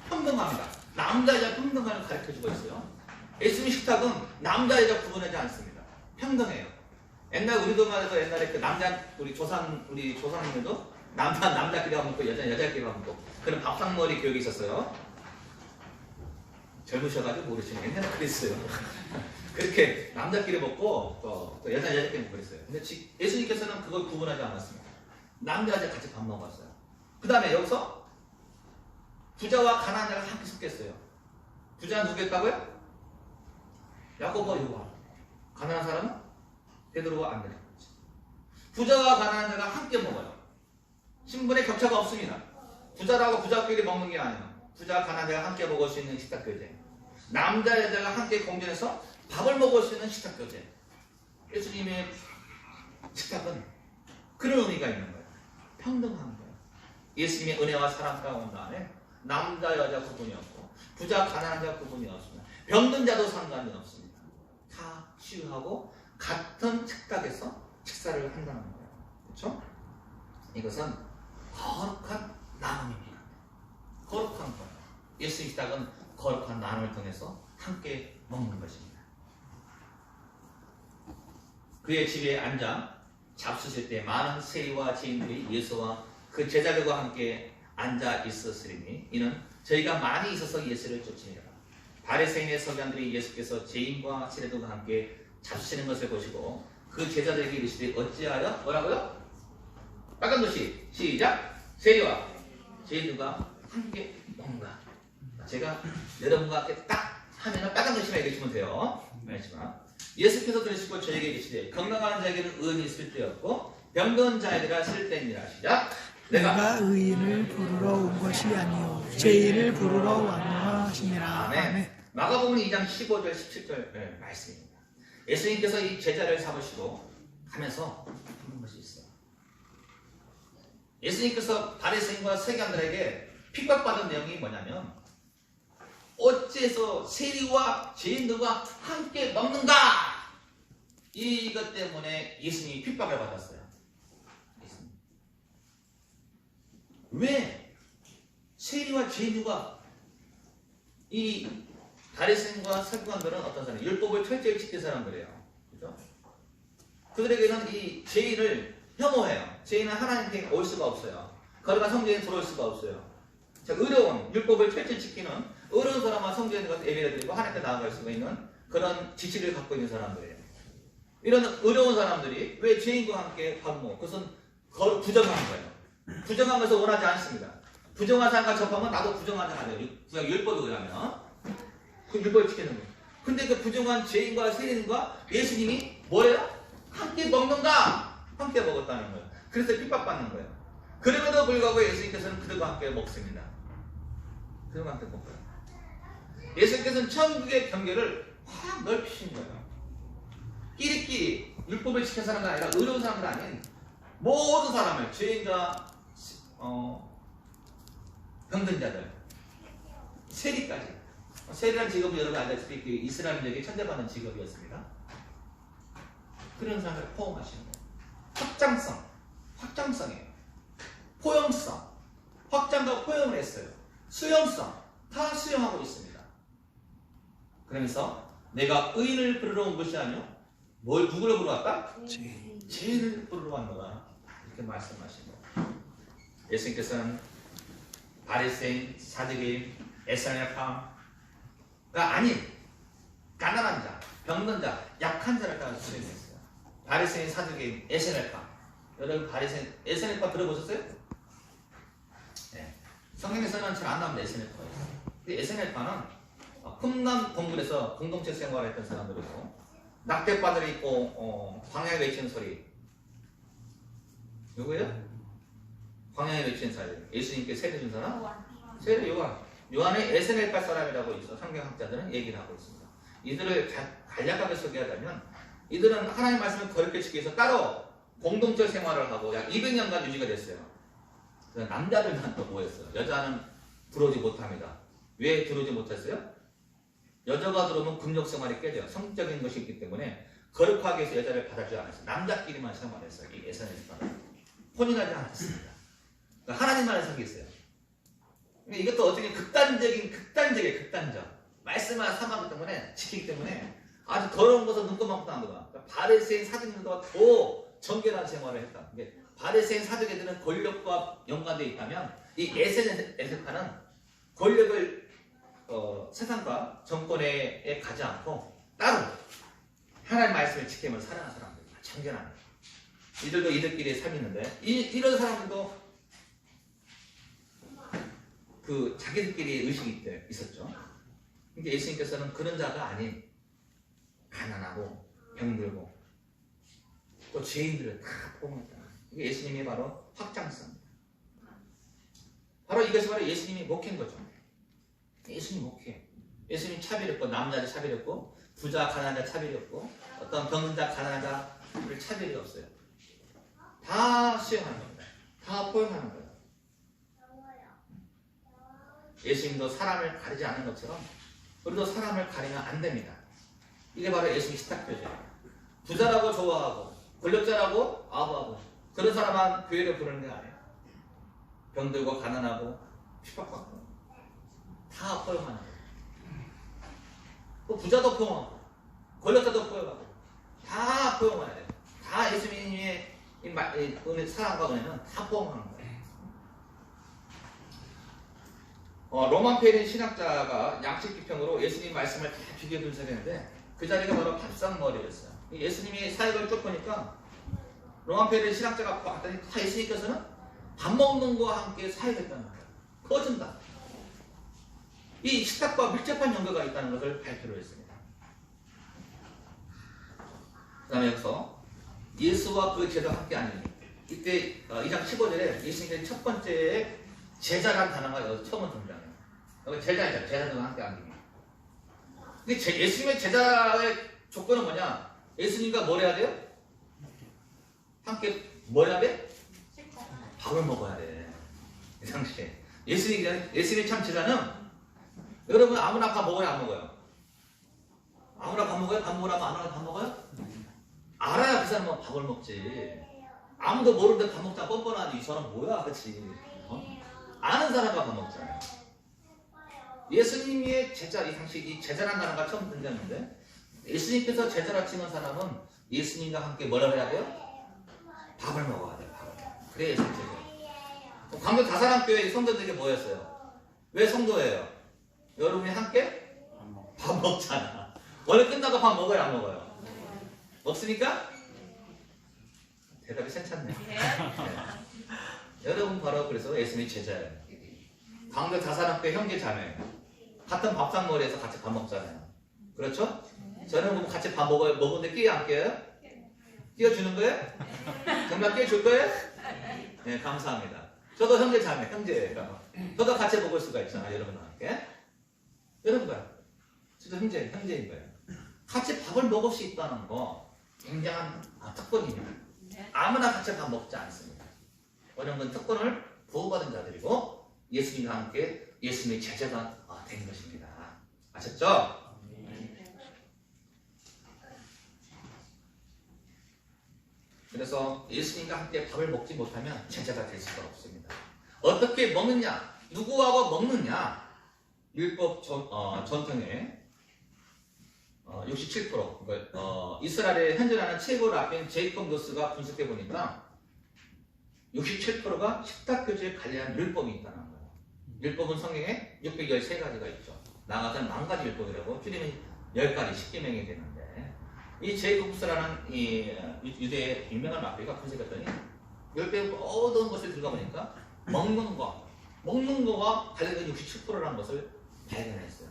평등합니다. 남자, 여자 평등함을 가르쳐주고 있어요. 예수님 식탁은 남자, 여자 구분하지 않습니다. 평등해요. 옛날 우리도 말해서 옛날에 그 우리 조상님들도 남자끼리 밥 먹고 여자끼리 밥 먹고 그런 밥상머리 교육이 있었어요. 젊으셔가지고 모르시는 옛날에 그랬어요. 그렇게 남자끼리 먹고 또 여자끼리 먹고 그랬어요. 근데 예수님께서는 그걸 구분하지 않았습니다. 남자, 여자 같이 밥 먹었어요. 그 다음에 여기서 부자와 가난한 자가 함께 섞였어요. 부자는 누구였다고요? 야고보, 요한. 가난한 사람은 베드로와 안드레. 부자와 가난한 자가 함께 먹어요. 신분의 격차가 없습니다. 부자라고 부자끼리 먹는 게 아니에요. 부자, 가난한 자가 함께 먹을 수 있는 식탁교제. 남자, 여자가 함께 공존해서 밥을 먹을 수 있는 식탁교제. 예수님의 식탁은 그런 의미가 있는 거예요. 평등한 거예요. 예수님의 은혜와 사랑 가운데 안에 남자, 여자 구분이 없고 부자, 가난한 자 구분이 없습니다. 병든 자도 상관이 없습니다. 다 치유하고 같은 식탁에서 식사를 한다는 거예요. 그렇죠? 이것은 거룩한 나눔입니다. 거룩한 거예요. 예수 식탁은 거룩한 나눔을 통해서 함께 먹는 것입니다. 그의 집에 앉아 잡수실 때 많은 세리와 죄인들이 예수와 그 제자들과 함께 앉아 있었으리니 이는 저희가 많이 있어서 예수를 쫓으니라. 바리새인의 서기관들이 예수께서 죄인과 세리들과 함께 잡수시는 것을 보시고 그 제자들에게 이르시되 어찌하여 뭐라고요? 빨간 글씨 시작. 세리와 죄인들과 함께 먹는가. 제가 여러분과 함께 딱 하면 빨간 글씨만 읽으시면 돼요. 예수께서 들으시고 저에게 이르시되 건강한 자에게는 의인이 있을 때였고 병든 자에게라 쓸때니라. 시작. 내가 의인을 부르러 온 것이 아니요 죄인을 부르러 왔노라 하시니라. 아멘. 마가복음 2장 15절 17절 말씀입니다. 예수님께서 이 제자를 삼으시고 하면서 하는 것이 있어요. 예수님께서 바리새인과 서기관들에게 핍박받은 내용이 뭐냐면 어째서 세리와 죄인들과 함께 먹는가? 이것 때문에 예수님이 핍박을 받았어요. 왜 세리와 죄인들과 이 바리새인과 서기관들은 어떤 사람? 율법을 철저히 지킨 사람들이에요. 그죠? 그들에게는 이 죄인을 혐오해요. 죄인은 하나님께 올 수가 없어요. 거룩한 성전에 들어올 수가 없어요. 자, 의로운 율법을 철저히 지키는 어려운 사람만 성전에 가서 예배를 드리고 하나님께 나아갈 수가 있는 그런 지식을 갖고 있는 사람들이에요. 이런 어려운 사람들이 왜 죄인과 함께 밥 먹어? 그것은 부정한 거예요. 부정한 것을 원하지 않습니다. 부정한 사람과 접하면 나도 부정한 사람 아니에요. 구약 율법에 의하면 그 율법을 지키는 거예요. 근데 그 부정한 죄인과 세인과 예수님이 뭐예요? 함께 먹는다. 함께 먹었다는 거예요. 그래서 핍박받는 거예요. 그럼에도 불구하고 예수님께서는 그들과 함께 먹습니다. 그들과 함께 먹어요. 예수님께서는 천국의 경계를 확 넓히신 거예요. 끼리끼리 율법을 지켜서 하는 게 아니라 의로운 사람들 아닌 모든 사람을 죄인과 병든 자들, 세리까지. 세리라는 직업은 여러분 알다시피 그 이스라엘에게 천대받는 직업이었습니다. 그런 사람을 포함하시는 거예요. 확장성이에요. 포용성, 확장과 포용을 했어요. 수용성, 다 수용하고 있습니다. 그러면서 내가 의인을 부르러 온 것이 아니요 누구를 부르러 왔다? 죄인을 부르러 왔노라. 이렇게 말씀하신 거예요. 예수님께서는 바리새인, 사두개인, 에스라엘파가 아닌 가난한 자, 병든 자, 약한 자를 따라 수행했어요. 바리새인, 사두개인, 에스라엘파. 여러분 바리새인, 에스라엘파 들어보셨어요? 네. 성경에서는 잘 안 나오는 에스라엘파예요. 근데 에스라엘파는 흠남 동굴에서 공동체 생활을 했던 사람들이고 낙대바늘이 있고 광야에 외치는 소리. 누구예요? 광야에 외치는 사람. 예수님께 세례 준 사람? 세례 요한. 요한의 에스라엘파 사람이라고 있어. 성경학자들은 얘기를 하고 있습니다. 이들을 간략하게 소개하자면 이들은 하나님 말씀을 거룩히 지키기 위해서 따로 공동체 생활을 하고 약 200년간 유지가 됐어요. 남자들만 또 모였어요. 여자는 들어오지 못합니다. 왜 들어오지 못했어요? 여자가 들어오면 금욕 생활이 깨져요. 성적인 것이 있기 때문에 거룩하게 해서 여자를 받아주지 않았어요. 남자끼리만 생활했어요. 이 에스라엘파는 혼인하지 않았습니다. 그러니까 하나님만을 섬겼어요. 이것도 어떻게 극단적 말씀을 삼하기 때문에 지키기 때문에 아주 더러운 것은 눈곱만큼 안 보다. 그러니까 바리새인 사두개들과 더 정결한 생활을 했다. 바리새인 사두개들은 권력과 연관되어 있다면 이 에스라엘파는 권력을 세상과 정권에 가지 않고 따로 하나님 말씀을 지키면서 살아가는 사람들, 정결한 이들도 이들끼리 삶이 있는데 이런 사람들도 그 자기들끼리 의식이 있었죠. 근데 예수님께서는 그런 자가 아닌 가난하고 병들고 또 죄인들을 다 포함했다. 이게 예수님이 바로 확장성입니다. 바로 이것이 바로 예수님이 목회인 거죠. 예수님 목회. 예수님 차별했고 남자를 차별했고 부자 가난한 자 차별했고 어떤 병든 자 가난한 자를 차별이 없어요. 다 수용하는 겁니다. 다 포용하는 거예요. 예수님도 사람을 가리지 않는 것처럼 우리도 사람을 가리면 안 됩니다. 이게 바로 예수님의 시탁표죠. 부자라고 좋아하고 권력자라고 아부하고 그런 사람만 교회를 부르는 게 아니에요. 병들고 가난하고 핍박받고 다 포용하는 거예요. 또 부자도 포용하고 권력자도 포용하고 다 포용해야 돼요. 다 예수님의 사랑과 은혜는 다 포용하는 거예요. 로만 페린 신학자가 양식 비평으로 예수님 말씀을 다 비교 분석했는데 그 자리가 바로 밥상머리였어요. 예수님이 사역을 쭉 보니까 로만 페린 신학자가 봤더니 다 예수님께서는 밥 먹는 거와 함께 사역했다는 거예요. 꺼진다. 이 식탁과 밀접한 연결가 있다는 것을 발표를 했습니다. 그 다음에 여기서 예수와 그 제자가 함께 아니니 이때 2장 15절에 예수님의 첫 번째 제자라는 단어가 여기서 처음 등장해요. 여기 제자이죠. 제자들과 함께 아니니. 근데 예수님의 제자의 조건은 뭐냐? 예수님과 뭘 해야 돼요? 함께 뭘 해야 돼? 밥을 먹어야 돼. 이 당시에. 예수님의 참 제자는 여러분 아무나 밥 먹어요? 안 먹어요? 아무나 밥 먹어요? 밥 먹으라면 아무나 밥 먹어요? 알아야 그 사람은 밥을 먹지. 아무도 모르는데 밥 먹자 뻔뻔하니 이 사람 뭐야? 그치? 아는 사람과 밥 먹잖아요. 예수님의 제자, 이 당시 이 제자라는 단어가 처음 등장했는데 예수님께서 제자라 치는 사람은 예수님과 함께 뭐라 해야 돼요? 밥을 먹어야 돼요. 밥을. 그래 예수님 제자. 광교 다사랑교회 성도들에게 뭐였어요? 왜 성도예요? 여러분이 함께 밥 먹잖아. 오늘 끝나고 밥 먹어요, 안 먹어요? 먹습니까? 대답이 괜찮네. 네. 여러분 바로 그래서 예수님이 제자예요. 강도 자산학교 형제 자매예요. 같은 밥상머리에서 같이 밥 먹잖아요. 그렇죠? 저는 뭐 같이 밥 먹는데 끼어 안 끼어요? 끼워주는 거예요? 정말 끼워줄 거예요? 네, 감사합니다. 저도 형제 자매, 형제예요. 저도 같이 먹을 수가 있잖아요, 여러분과 함께. 여러분과 저도 형제인 거예요. 같이 밥을 먹을 수 있다는 거 굉장한 특권입니다. 아무나 같이 밥 먹지 않습니다. 이런 건 특권을 보호받은 자들이고 예수님과 함께 예수님의 제자가 된 것입니다. 아셨죠? 그래서 예수님과 함께 밥을 먹지 못하면 제자가 될 수가 없습니다. 어떻게 먹느냐? 누구하고 먹느냐? 율법 전통의 67% 이스라엘에 현존하는 최고 라빈 제이콥 노스가 분석해 보니까 67%가 식탁교제에 관련한 율법이 있다는 거예요. 율법은 성경에 613가지가 있죠. 나아가서는 10,000가지 율법이라고 줄이면 10가지 10계명이 되는데 이 제이콥스라는 이 유대의 유명한 라비가 분석했더니 율법의 모든 것을 들어보니까 먹는 거와 관련된 67%라는 것을 발견했어요.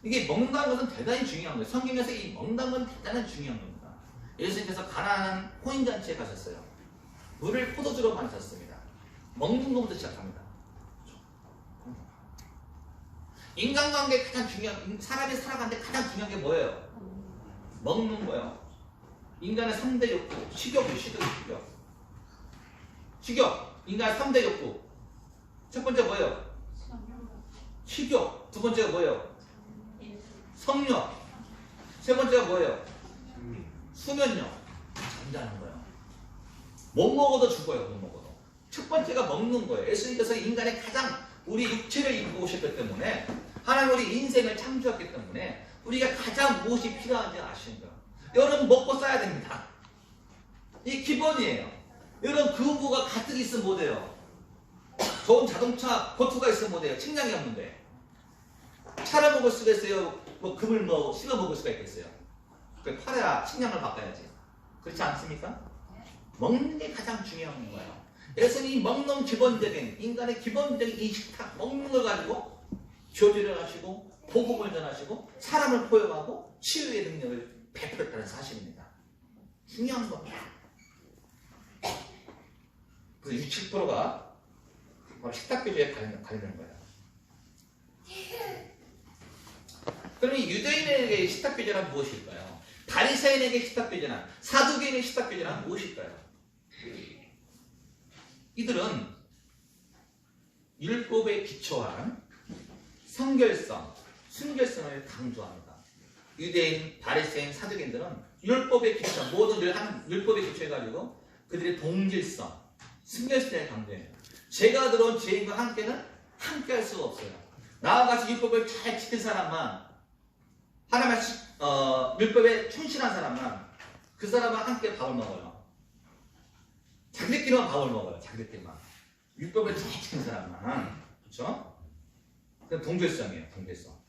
이게 먹는다는 것은 대단히 중요한 거예요. 성경에서 이 먹는다는 건 대단히 중요한 겁니다. 예수님께서 가나안 혼인잔치에 가셨어요. 물을 포도주로 마셨습니다. 먹는 것부터 시작합니다. 인간관계 가장 중요한, 사람이 살아가는데 가장 중요한 게 뭐예요? 먹는 거예요. 인간의 3대 욕구, 식욕. 인간의 3대 욕구. 첫 번째 뭐예요? 식욕. 두 번째가 뭐예요? 성욕. 세 번째가 뭐예요? 수면욕. 잠자는 거예요. 못 먹어도 죽어요. 못 먹어도. 첫 번째가 먹는 거예요. 예수님께서 인간의 가장 우리 육체를 입고 오셨기 때문에 하나님 우리 인생을 창조했기 때문에 우리가 가장 무엇이 필요한지 아시는 거예요. 여러분 먹고 써야 됩니다. 이 기본이에요. 여러분 그거가 가득 있으면 못 해요. 좋은 자동차 고투가 있으면 못 해요. 측량이 없는데. 차를 먹을 수가 있어요. 뭐 금을 씹어 먹을 수가 있겠어요. 그 팔아야 측량을 바꿔야지. 그렇지 않습니까? 먹는 게 가장 중요한 거예요. 예수님이 먹는 기본적인 인간의 기본적인 이 식탁 먹는 걸 가지고 교제를 하시고 복음을 전하시고 사람을 포용하고 치유의 능력을 베풀었다는 사실입니다. 중요한 겁니다. 그래서 67%가 바로 식탁교제에 관련된 거예요. 그럼 이 유대인에게 식탁교제란 무엇일까요? 바리새인에게 식탁교제란, 사두개인의 식탁교제란 무엇일까요? 이들은 율법에 기초한 성결성, 순결성을 강조합니다. 유대인, 바리새인, 사두개인들은 율법에 기초한 모든 일 하는 율법에 기초해가지고 그들의 동질성, 순결성을 강조해요. 제가 들어온 죄인과 함께는 함께할 수가 없어요. 나와 같이 율법을 잘 지킨 사람만, 하나님의 율법에 충실한 사람만 그 사람과 함께 밥을 먹어요. 자기들끼리만 밥을 먹어요. 자기들끼리만. 율법을 잘 지킨 사람만. 그렇죠? 그건 동질성이에요. 동질성.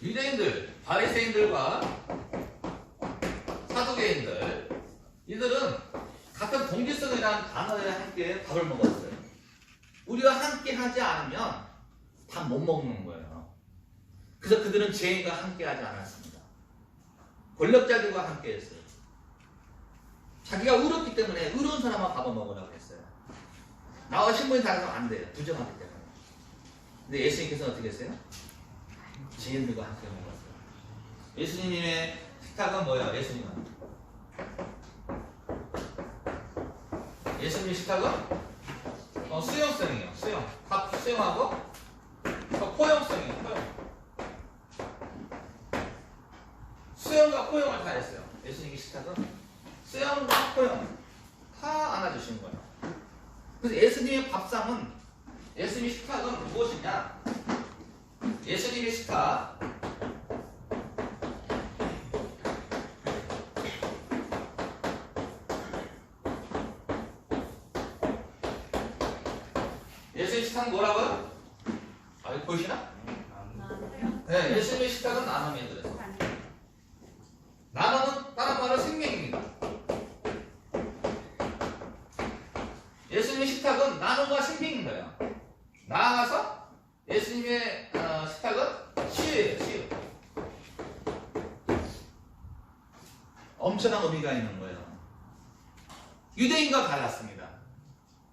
유대인들, 바리새인들과 사두개인들, 이들은 같은 동질성이라는 단어에 함께 밥을 먹었어요. 우리와 함께 하지 않으면 밥 못 먹는 거예요. 그래서 그들은 죄인과 함께 하지 않았습니다. 권력자들과 함께 했어요. 자기가 의롭기 때문에 의로운 사람만 밥을 먹으라고 했어요. 나와 신분이 다르면 안 돼요. 부정하기 때문에. 근데 예수님께서는 어떻게 했어요? 죄인들과 함께 먹었어요. 예수님의 식탁은 뭐예요? 예수님의 식탁은 수용성이에요. 수용. 밥 수용하고 포용성이에요. 포용. 수용과 포용을 다 했어요. 예수님의 식탁은 수용과 포용 다 안아주신 거예요. 그래서 예수님의 밥상은 예수님의 식탁은 무엇이냐? 예수님의 식탁. 예수님의 식탁은 뭐라고요? 아, 이거 보이시나? 네, 예수님의 식탁은 나눔에 들어서. 나눔은 다른 말로 생명입니다. 예수님의 식탁은 나눔과 생명인 거예요. 나아가서 예수님의 식탁은 치유예요, 치유. 엄청난 의미가 있는 거예요. 유대인과 달랐습니다.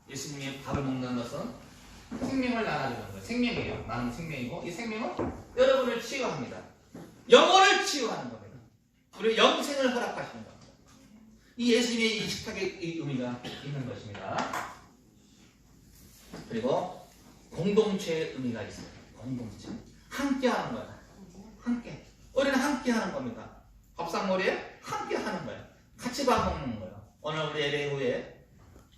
예수님이 밥을 먹는 것은 생명을 나눠주는 거예요. 생명이에요. 나는 생명이고 이 생명은 여러분을 치유합니다. 영혼을 치유하는 겁니다. 우리 영생을 허락하시는 겁니다. 이 예수님의 이 식탁의 이 의미가 있는 것입니다. 그리고 공동체의 의미가 있어요. 공동체. 함께 하는 거예요. 함께. 우리는 함께 하는 겁니다. 밥상머리에 함께 하는 거예요. 같이 밥 먹는 거예요. 오늘 우리 예배 후에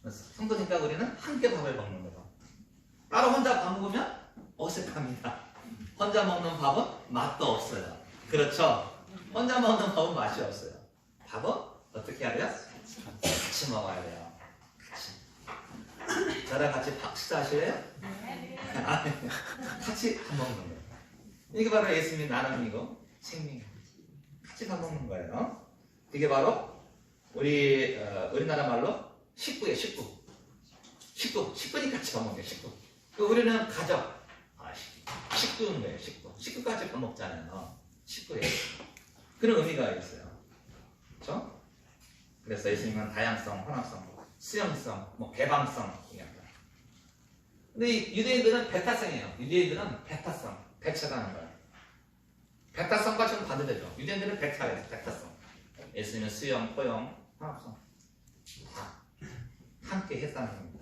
성도님과 우리는 함께 밥을 먹는 거예요. 따로 혼자 밥 먹으면 어색합니다. 혼자 먹는 밥은 맛도 없어요. 그렇죠? 혼자 먹는 밥은 맛이 없어요. 밥은 어떻게 해야 돼요? 같이 먹어야 돼요. 같이. 저랑 같이 밥 식사하실래요? 네. 같이 밥 먹는 거예요. 이게 바로 예수님의 나눔이고 생명이에요. 같이 밥 먹는 거예요. 이게 바로 우리나라 말로 식구예요. 식구니까 같이 밥 먹는 식구. 우리는 가족. 식구인 거예요. 식구까지 밥 먹잖아요. 식구예요. 그런 의미가 있어요. 그렇죠? 그래서 예수님은 다양성, 혼합성, 수용성, 개방성 얘기합니다. 근데 이 유대인들은 베타성이에요. 유대인들은 베타성, 배차가는 거예요. 베타성과 좀 반대되죠. 유대인들은 베타예요. 베타성. 예수님은 수용, 포용, 혼합성 다 함께 했다는 겁니다.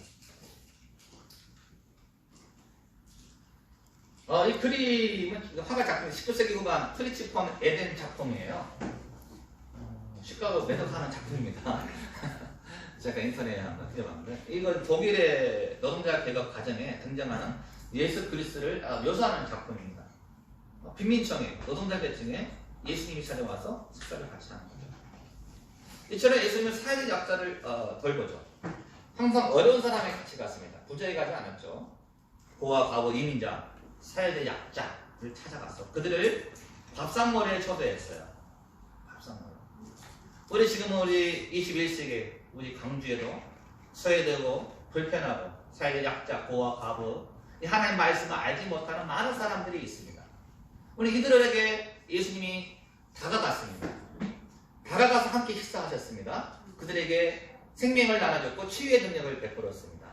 이 그림은 화가 작품 19세기 후반 트리치폰 에덴 작품이에요. 시카고 매듭하는 작품입니다. 제가 인터넷에 한번 들어봤는데 이건 독일의 노동자 개혁 과정에 등장하는 예수 그리스도를 묘사하는 작품입니다. 빈민층에 노동자 계층에 예수님이 찾아와서 식사를 같이 하는 거죠. 이처럼 예수님은 사회적 약자를 돌보죠. 항상 어려운 사람이 같이 갔습니다. 부자에 가지 않았죠. 고아, 과부, 이민자, 사회적 약자를 찾아가서 그들을 밥상머리에 초대했어요. 밥상머리. 우리 지금 우리 21세기 우리 광주에도 소외되고 불편하고 사회적 약자, 고아, 과부 이 하나님 말씀을 알지 못하는 많은 사람들이 있습니다. 우리 이들에게 예수님이 다가갔습니다. 다가가서 함께 식사하셨습니다. 그들에게 생명을 나눠줬고 치유의 능력을 베풀었습니다.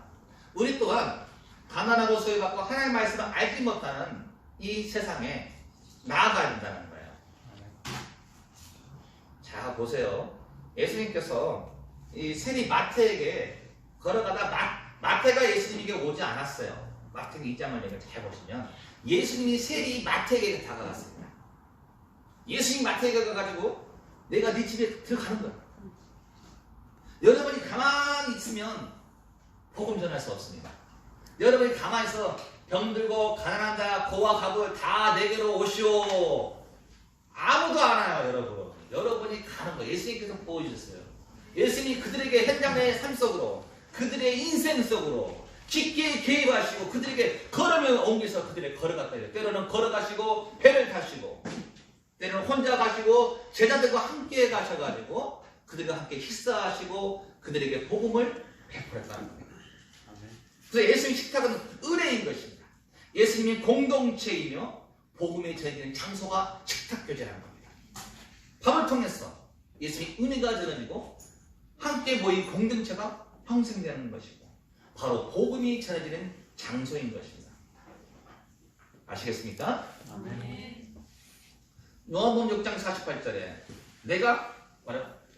우리 또한 가난하고 소외받고 하나님의 말씀을 알지 못하는 이 세상에 나아가야 된다는 거예요. 자, 보세요. 예수님께서 이 세리 마태에게 걸어가다 마태가 예수님에게 오지 않았어요. 마태가 2장을 잘 보시면 예수님이 세리 마태에게 다가갔습니다. 예수님 마태에게 가가지고 내가 네 집에 들어가는 거야. 여러분이 가만히 있으면 복음 전할 수 없습니다. 여러분이 가만히 있어 병들고 가난한 자 고아 과부 다 내게로 오시오. 아무도 안 와요. 여러분이 가는 거예요. 예수님께서 보여주셨어요. 예수님이 그들에게 현장의 삶 속으로 그들의 인생 속으로 깊게 개입하시고 그들에게 걸으면 옮겨서 그들에게 걸어갔다 해요. 때로는 걸어가시고 배를 타시고 때로는 혼자 가시고 제자들과 함께 가셔가지고 그들과 함께 식사하시고 그들에게 복음을 베풀었다는 겁니다. 그래서 예수님 식탁은 은혜인 것입니다. 예수님이 공동체이며 복음이 전해지는 장소가 식탁교제라는 겁니다. 밥을 통해서 예수님이 은혜가 전해지고 함께 모인 공동체가 형성되는 것이고 바로 복음이 전해지는 장소인 것입니다. 아시겠습니까? 요한복음 6장 48절에 내가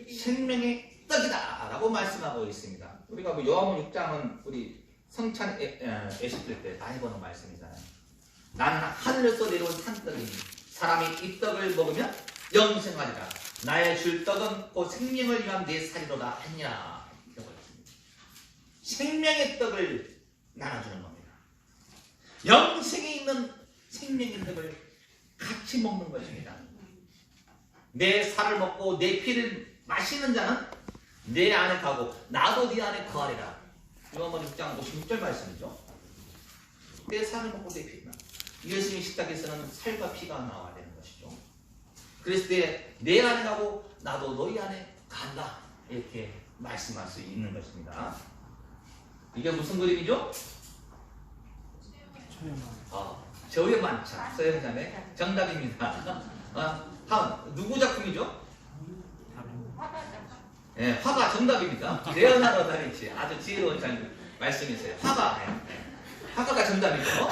생명의 떡이다 라고 말씀하고 있습니다. 우리가 요한복음 6장은 우리 성찬 예식될 때 많이 보는 말씀이잖아요. 나는 하늘에서 내려온 산떡이니 사람이 이 떡을 먹으면 영생하리라. 나의 줄 떡은 곧 생명을 위한 내 살이로다 하니라. 생명의 떡을 나눠주는 겁니다. 영생이 있는 생명인들을 같이 먹는 것입니다. 내 살을 먹고 내 피를 마시는 자는 내 안에 가고 나도 네 안에 거하리라. 요한복음 6장 56절 말씀이죠. 내 살을 먹고 내 피를 예수님의 식탁에서는 살과 피가 나와야 되는 것이죠. 그랬을 때 내 안에 가고 나도 너희 안에 간다. 이렇게 말씀할 수 있는 것입니다. 이게 무슨 그림이죠? 저의 만찬. 서영장의 정답입니다. 누구 작품이죠? 네, 화가 정답입니다. 레오나르도 다빈치. 아주 지혜로운 말씀이세요. 화가가 정답이죠.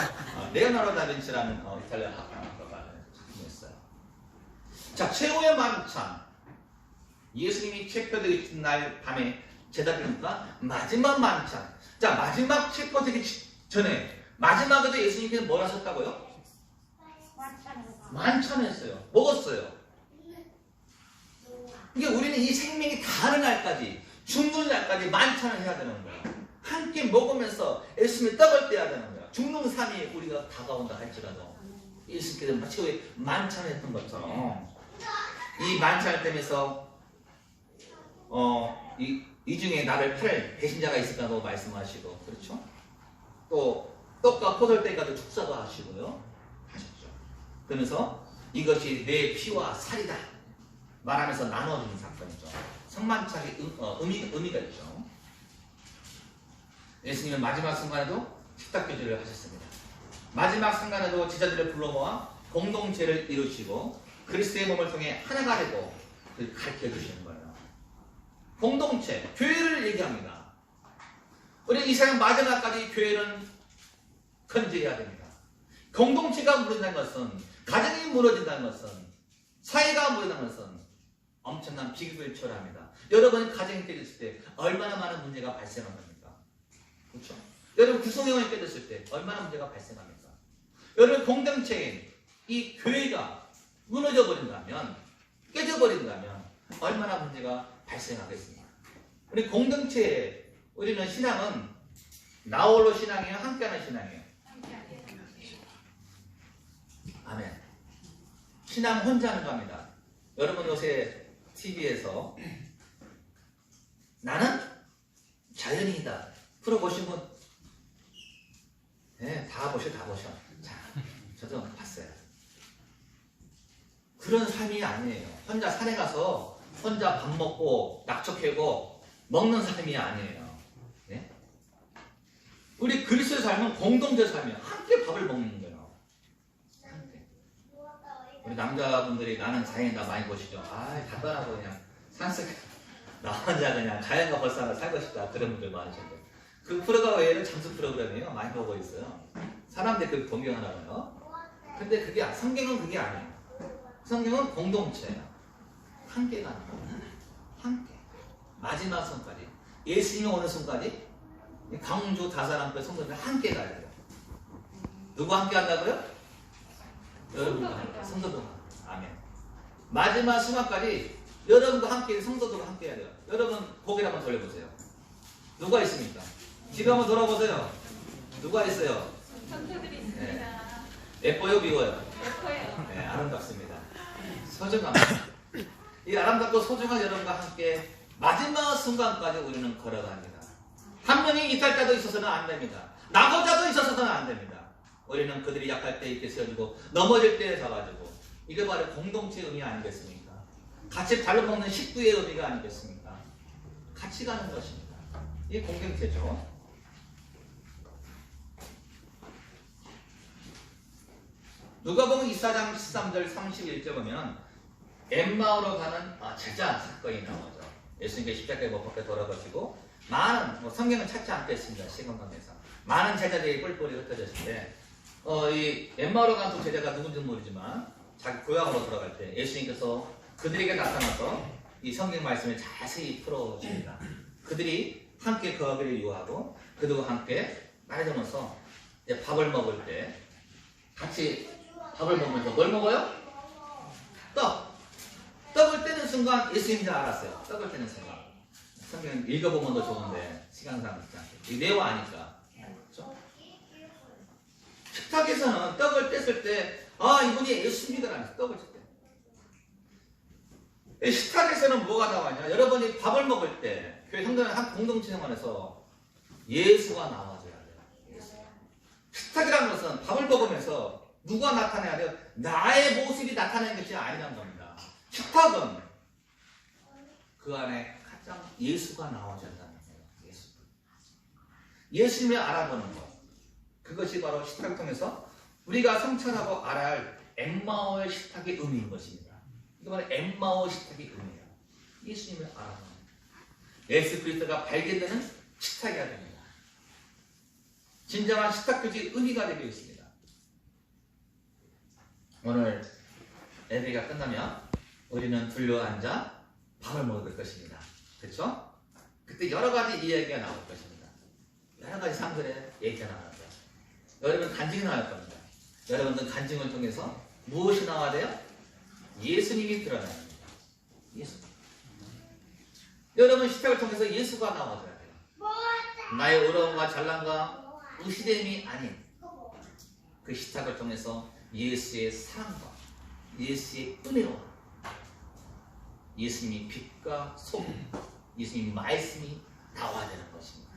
레오나르도 다빈치라는 이탈리아 화가가 작품이었어요. 자, 최후의 만찬. 예수님이 체포되기 날 밤에 제답입니까? 마지막 만찬. 자, 마지막 체포되기 전에 마지막에도 예수님께서 뭘 하셨다고요? 만찬했어요. 먹었어요. 이게 우리는 이 생명이 다하는 날까지, 죽는 날까지 만찬을 해야 되는 거예요. 함께 먹으면서 예수님의 떡을 떼야 되는 거예요. 죽는 삶이 우리가 다가온다 할지라도 예수님께서 마치 만찬을 했던 것처럼 이 만찬을 때면서 이 중에 나를 팔 배신자가 있을까도 말씀하시고, 그렇죠? 또 떡과 포도떼가도 축사도 하시고요. 하셨죠. 그러면서 이것이 내 피와 살이다 말하면서 나눠주는 사건이죠. 성만찬의 의미가 있죠. 예수님은 마지막 순간에도 식탁교제를 하셨습니다. 마지막 순간에도 제자들을 불러 모아 공동체를 이루시고 그리스도의 몸을 통해 하나가 되고 가르쳐 주시는 거예요. 공동체, 교회를 얘기합니다. 우리 이 세상 마지막까지 교회는 건재해야 됩니다. 공동체가 무너진다는 것은, 가정이 무너진다는 것은, 사회가 무너진다는 것은 엄청난 비극을 초래합니다. 여러분 가정이 깨졌을 때 얼마나 많은 문제가 발생합니까? 그렇죠? 여러분 구성원이 깨졌을 때 얼마나 문제가 발생합니까? 여러분 공동체인 이 교회가 무너져 버린다면, 깨져버린다면 얼마나 문제가 발생하겠습니까? 우리 공동체에 우리는 신앙은 나홀로 신앙이에요? 함께하는 신앙이에요? 아멘. 신앙 혼자 하는 겁니다. 여러분 요새 TV에서 나는 자연인이다 프로 보신 분? 네, 다 보셔. 자, 저도 봤어요. 그런 삶이 아니에요. 혼자 산에 가서 혼자 밥 먹고 낙초 캐고 먹는 삶이 아니에요. 네? 우리 그리스도의 삶은 공동체 삶이에요. 함께 밥을 먹는 거예요. 함께. 우리 남자분들이 나는 자연이다 많이 보시죠. 다 떠나고 그냥 산속 나 혼자 그냥 자연과 벌써 살고 싶다 그런 분들 많으신데, 그 프로가 외에는 장수 프로그램이에요. 많이 보고 있어요. 사람들이 그 동경하나봐요. 근데 성경은 그게 아니에요. 성경은 공동체예요. 함께 가는 거예요. 함께. 마지막 순간까지. 예수님이 오는 순간까지 강주 다사람과 성도들 함께 가야 돼요. 누구 함께 한다고요? 여러분과 성도들과. 아멘. 마지막 순간까지 여러분과 함께, 성도들과 함께 해야 돼요. 여러분 고개를 한번 돌려보세요. 누가 있습니까? 뒤로 한번 돌아보세요. 누가 있어요? 성도들이 있습니다. 네. 예뻐요, 미워요? 예뻐요. 네, 아름답습니다. 소중합니다. 이 아름답고 소중한 여러분과 함께 마지막 순간까지 우리는 걸어갑니다. 한 명이 이탈자도 있어서는 안 됩니다. 낙오자도 있어서는 안 됩니다. 우리는 그들이 약할 때 이렇게 세워주고 넘어질 때 잡아주고, 이게 바로 공동체의 의미 아니겠습니까? 같이 발로 먹는 식구의 의미가 아니겠습니까? 같이 가는 것입니다. 이게 공동체죠. 누가복음 24장 13절 31절 보면 엠마오로 가는 제자 사건이 나오죠. 예수님께 십자가에 못 박혀 돌아가시고 많은, 성경은 찾지 않겠습니다. 시간관계상 많은 제자들이 뿔뿔이 흩어졌을 때 이 엠마오로 간 두 제자가 누군지는 모르지만 자기 고향으로 돌아갈 때 예수님께서 그들에게 나타나서 이 성경 말씀을 자세히 풀어줍니다. 그들이 함께 거하기를 유하고 그들과 함께 나눠서 밥을 먹을 때 같이 밥을 먹으면서 뭘 먹어요? 떡을 떼는 순간 예수님인 줄 알았어요. 떡을 떼는 순간. 성경 읽어보면 더 좋은데 시간상 있지 않게. 이 내용 아니까. 그렇죠? 식탁에서는 떡을 뗐을 때, 아, 이분이 예수님이더라. 떡을 뗄 때. 이 식탁에서는 뭐가 나와냐? 여러분이 밥을 먹을 때, 교회 성도는 한 공동체 생활에서 예수가 나와줘야 돼요. 예수. 식탁이라는 것은 밥을 먹으면서 누가 나타나야 돼요? 나의 모습이 나타나는 것이 아니란 겁니다. 식탁은 그 안에 가장 예수가 나와줘야 한다는 거예요. 예수. 예수님을 알아보는 것. 그것이 바로 식탁을 통해서 우리가 성찰하고 알아야 할 엠마오의 식탁의 의미인 것입니다. 이게 바로 엠마오 식탁의 의미예요. 예수님을 알아보는 것. 예수 그리스도가 발견되는 식탁이어야 됩니다. 진정한 식탁 교제의 의미가 되고 있습니다. 오늘 예배가 끝나면 우리는 둘러앉아 밥을 먹을 것입니다. 그렇죠? 그때 여러 가지 이야기가 나올 것입니다. 여러 가지 상들의 얘기가 나올 거예요. 여러분 간증이 나올 겁니다. 여러분들 간증을 통해서 무엇이 나와야 돼요? 예수님이 드러납니다. 예수. 여러분 식탁을 통해서 예수가 나와줘야 돼요. 나의 어려움과 잘난과 의시됨이 아닌 그 식탁을 통해서 예수의 사랑과 예수의 은혜와 예수님이 빛과 소금, 예수님이 말씀이 나와야 되는 것입니다.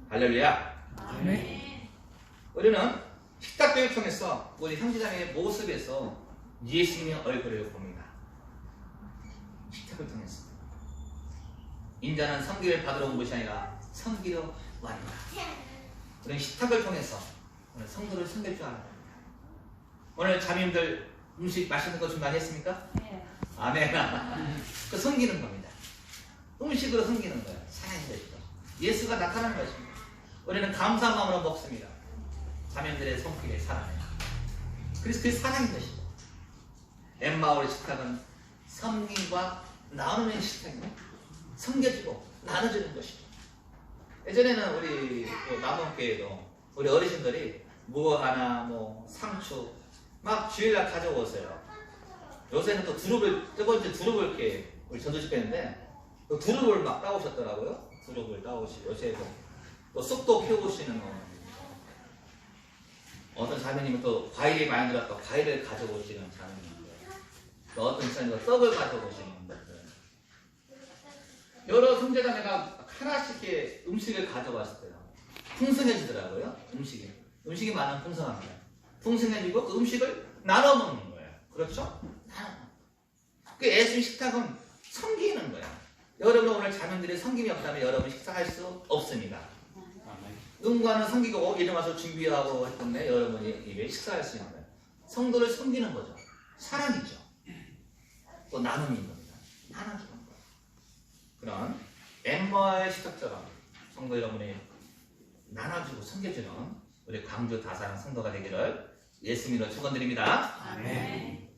할렐루야. 아멘. 우리는 식탁교회를 통해서 우리 형제자매의 모습에서 예수님의 얼굴을 봅니다. 식탁을 통해서 인자는 섬기를 받으러 온 것이 아니라 섬기러 왔다. 우리는 식탁을 통해서 오늘 성도를 섬길 줄 알아야 됩니다. 오늘 자매님들 음식 맛있는 거 좀 많이 했습니까? 네. 아멘. 그 섬기는 겁니다. 음식으로 섬기는 거예요. 사랑인 것이죠. 예수가 나타나는 것입니다. 우리는 감사한 마음으로 먹습니다. 자매들의 손길에 사랑해요. 그래서 그 사랑인 것이죠. 엠마오의 식탁은 섬김과 나눔의 식탁이에요. 섬겨주고 나눠주는 것이죠. 예전에는 우리 남원교회도 우리 어르신들이 무하나 상추 막 주일날 가져오세요. 요새는 또 두릅을 저번 주 두릅을 이렇게 우리 전도집회인데 그 두릅을 막 따오셨더라고요. 두릅을 따오시고 요새도 또 쑥도 키우시는 어떤 자매님은 또 과일이 많이 들어서 과일을 가져오시는 자매님들, 또 어떤 사람은 떡을 가져오시는 분들, 여러 형제자매가 하나씩 이렇게 음식을 가져왔을 때요. 풍성해지더라고요. 음식이 많으면 풍성합니다. 풍성해지고 그 음식을 나눠 먹는 거예요. 그렇죠? 그 예수님 식탁은 섬기는 거예요. 여러분 오늘 자매들이 섬김이 없다면 여러분 식사할 수 없습니다. 음과는 섬기고 이름 와서 준비하고 했던데 여러분이 입에 식사할 수 있는 거예요. 성도를 섬기는 거죠. 사랑이죠. 또 나눔인 겁니다. 나눠주는 거예요. 그런 엠마의 식탁처럼 성도 여러분이 나눠주고 섬겨주는 우리 광주 다사랑 성도가 되기를 예수님으로 축원드립니다. 아멘.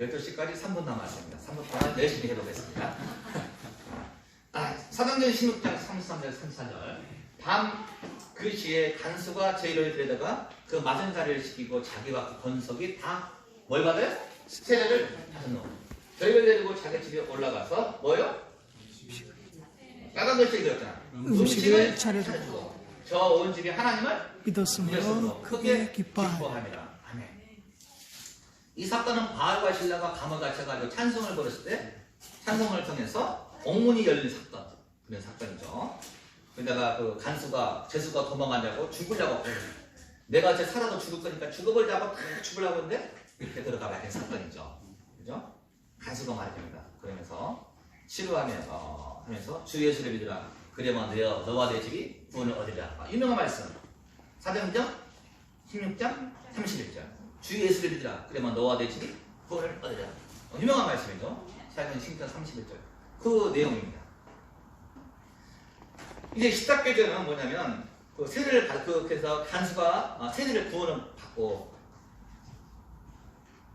12시까지 3분 남았습니다. 3분 동안 열심히 해보겠습니다. 사도행전 16장 33절 34절 밤 그 시에 간수가 저희를 데려다가 그 맞은 자리를 시키고 자기와 그 권석이 다 뭘 받아요? 세례를 받은 후 저희를 데리고 자기 집에 올라가서 뭐요? 빨간 글씨 그렸잖아. 음식을 차려주고 저 온 집이 하나님을 믿었으므로 크게 기뻐합니다. 아멘. 이 사건은 바알과 신라가 감을 갇혀가지고 찬송을 벌였을 때 찬송을 통해서 옥문이 열린 사건, 그런 사건이죠. 그러다가 그 간수가 제수가 도망가냐고 죽으려고 내가 이제 살아도 죽을 거니까 죽어버리자고 다 죽으려고 했는데 이렇게 들어가 말린 사건이죠. 그죠? 간수가 말입니다. 그러면서 치료하면서 하면서 주 예수를 믿으라. 그래야만 너와 내 집이 구원을 얻으리라. 유명한 말씀. 사도행전 16장 31절. 주 예수를 믿으라. 그래야만 너와 내 집이 구원을 얻으리라. 유명한 말씀이죠. 사도행전 16장 31절. 그 내용입니다. 이제 식탁교제는 뭐냐면 그 세례를 그래서 간수가 세례를 구원을 받고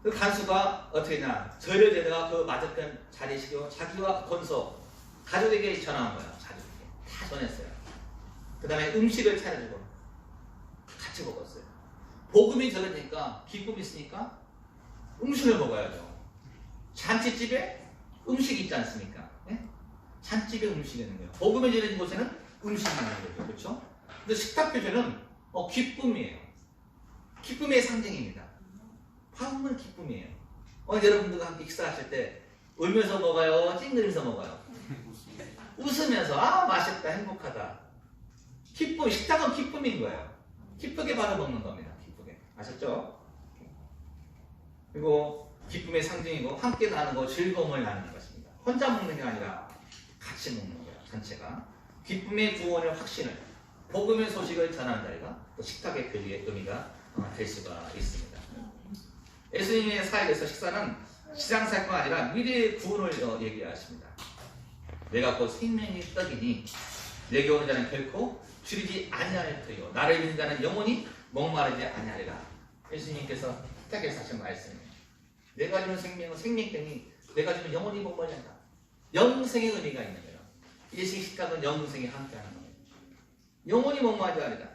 그 간수가 어떻게 했냐 저희를 데려가 그 맞았던 자리에 시켜 자기와 그 권속 가족에게 전화한 거예요. 자족에게 다 전했어요. 그 다음에 음식을 차려주고 같이 먹었어요. 복음이 저러니까 기쁨이 있으니까 음식을 먹어야죠. 잔치집에 음식이 있지 않습니까? 네? 잔치집에 음식이 있는 거예요. 복음이 저러는 곳에는 음식이 있는 거죠. 그렇죠? 근데 식탁 표제는 기쁨이에요. 기쁨의 상징입니다. 화음은 기쁨이에요. 여러분들과 함께 식사하실 때 울면서 먹어요? 찡그리면서 먹어요? 웃으면서 맛있다 행복하다. 기쁨, 식탁은 기쁨인 거예요. 기쁘게 받아 먹는 겁니다. 기쁘게. 아셨죠? 그리고 기쁨의 상징이고 함께 나누고 즐거움을 나누는 것입니다. 혼자 먹는 게 아니라 같이 먹는 거예요. 전체가. 기쁨의 구원의 확신을 복음의 소식을 전하는 자리가 또 식탁의 교리의 의미가 될 수가 있습니다. 예수님의 사역에서 식사는 지상사역뿐 아니라 미래의 구원을 얘기하십니다. 내가 곧 생명의 떡이니 내게 오는 자는 결코 줄이지 아니할 터이요 나를 믿는 자는 영원히 목마르지 아니하리라. 예수님께서 식탁에서 하신 말씀이에요. 내가 주는 생명은 생명이니 내가 주는 영원히 목마르지 않다. 영생의 의미가 있는 거예요. 예수의 식탁은 영생이 함께하는 거예요. 영원히 목마르지 않으리라.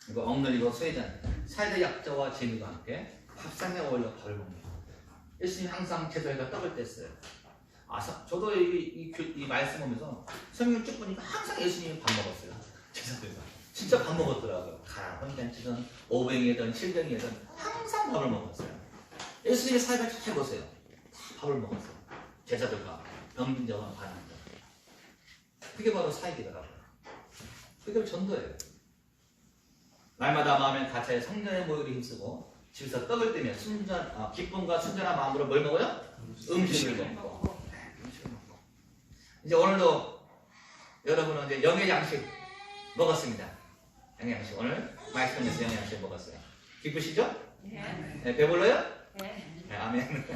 그리고 억눌리고 소외자는 사회적 약자와 재미와 함께 밥상에 어울려 밥을 먹는 거예요. 예수님 항상 제자리가 떡을 뗐어요. 저도 이 말씀 보면서 성경을 쭉 보니까 항상 예수님이 밥 먹었어요. 제자들과 진짜 밥 먹었더라고요. 혼잔치든 오병이든 칠병이든 항상 밥을 먹었어요. 예수님의 사역을 잘 보세요. 다 밥을 먹었어요. 제자들과 병빈자와 반응자. 그게 바로 사역이더라고요. 그게 전도예요. 날마다 마음에 갇혀 성전의 모욕을 힘쓰고 집에서 떡을 떼며 기쁨과 순전한 마음으로 뭘 먹어요? 음식을 먹고. 이제 오늘도 여러분은 이제 영의 양식 먹었습니다. 영의 양식 오늘 말씀에서 영의 양식 먹었어요. 기쁘시죠? 네. 배불러요? 네. 네, 아멘.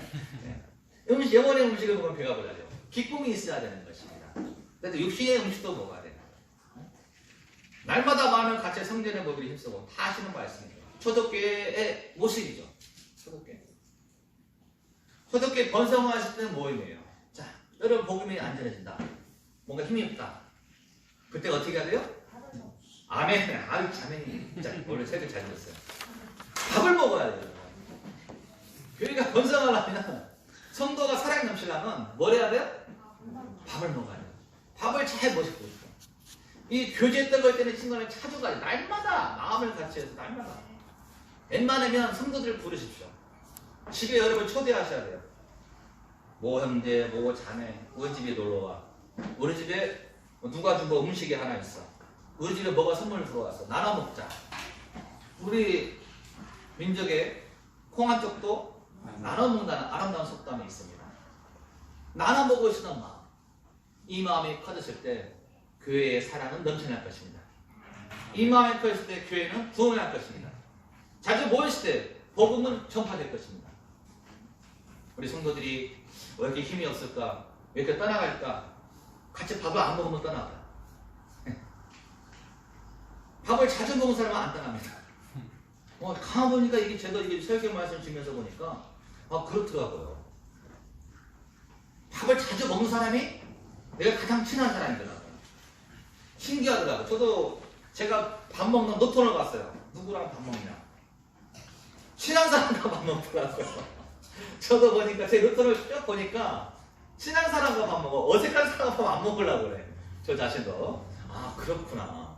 네. 영혼의 음식을 먹으면 배가 불러요. 기쁨이 있어야 되는 것입니다. 그래도 육신의 음식도 먹어야 돼요. 날마다 마음을 같이 성전의 모습을 힘쓰고 다 하시는 말씀이에요. 초대교회의 모습이죠. 초대교회 번성하실 때는 모임이에요. 자, 여러분 복음이 안전해진다. 뭔가 힘이 없다. 그때 어떻게 해야 돼요? 아멘. 아유, 아멘이. 진짜 원래 책을 잘 읽었어요. 밥을 먹어야 돼요. 교회가 번성하려면 성도가 사랑이 넘치려면 뭘 해야 돼요? 밥을 먹어야 돼요. 밥을 잘 먹고 있어. 이 교제 떡을 때는 친구를 자주 가요. 날마다 마음을 같이 해서 날마다. 웬만하면 성도들을 부르십시오. 집에 여러분 초대하셔야 돼요. 모 형제, 모 자매, 우리 집에 놀러와. 우리 집에 누가 준 거 음식이 하나 있어. 우리 집에 뭐가 선물 들어왔어. 나눠 먹자. 우리 민족의 콩한 쪽도 나눠 먹는다는 아름다운 속담이 있습니다. 나눠 먹고 싶은 마음. 이 마음이 커졌을 때 교회의 사랑은 넘쳐날 것입니다. 이 마음이 커졌을 때 교회는 부흥할 것입니다. 자주 모였을 때 복음은 전파될 것입니다. 우리 성도들이 왜 이렇게 힘이 없을까? 왜 이렇게 떠나갈까? 같이 밥을 안 먹으면 떠나가요. 밥을 자주 먹은 사람은 안 떠납니다. 가만 보니까 이게 설교 말씀 주면서 보니까 그렇더라고요. 밥을 자주 먹는 사람이 내가 가장 친한 사람이더라고요. 신기하더라고요. 저도 제가 밥 먹는 노턴을 봤어요. 누구랑 밥 먹냐? 친한 사람과 밥 먹더라고요. 저도 보니까 제 노턴을 쭉 보니까 친한 사람과 밥 먹어. 어색한 사람과 밥 안 먹으려고 그래. 저 자신도. 그렇구나.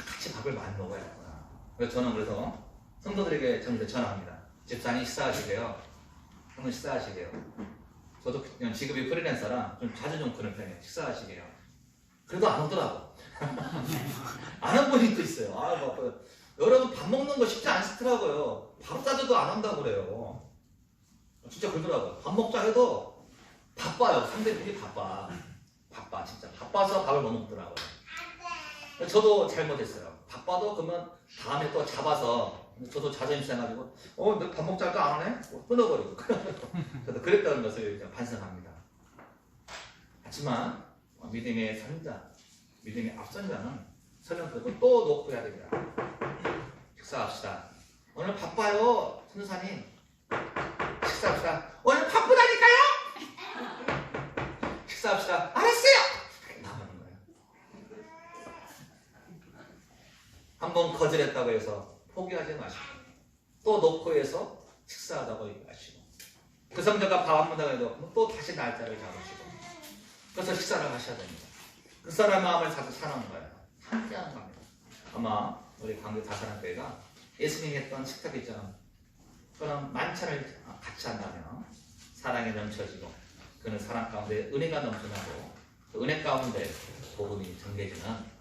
같이 밥을 많이 먹어야겠구나. 그래서 성도들에게 전합니다. 집사님 식사하시게요. 형님 식사하시게요. 저도 직업이 프리랜서라 좀 자주 좀 그런 편이에요. 식사하시게요. 그래도 안 오더라고. 안 한 분이 또 있어요. 여러분 밥 먹는 거 쉽지 않더라고요. 밥 사줘도 안 한다고 그래요. 진짜 그러더라고요. 밥 먹자 해도 바빠요. 상대들이 바빠. 진짜 바빠서 밥을 못 먹더라고요. 저도 잘못했어요. 바빠도 그러면 다음에 또 잡아서 저도 자존심 상해가지고 너 밥 먹자 할까 안 하네? 끊어버리고 저도 그랬다는 것을 반성합니다. 하지만 믿음의 선자, 믿음의 앞선자는 설령 그것도 또 놓고 해야 됩니다. 식사합시다. 오늘 바빠요, 선사님. 식사합시다. 오늘 바쁘다니까요? 식사합시다. 알았어요! 나가는 거예요. 한번 거절했다고 해서 포기하지 마시고 또 놓고 해서 식사하다고 얘기하시고 그 성자가 밥 안 먹는다고 해도 또 다시 날짜를 잡으시고 그래서 식사를 하셔야 됩니다. 그 사람의 마음을 가지고 사는 거예요. 함께하는 겁니다. 아마 우리 광교 다사랑교회가 예수님이 했던 식탁 있잖아. 그런 만찬을 같이 한다면 사랑이 넘쳐지고 그는 사랑 가운데 은혜가 넘쳐나고 그 은혜 가운데 복음이 전개지는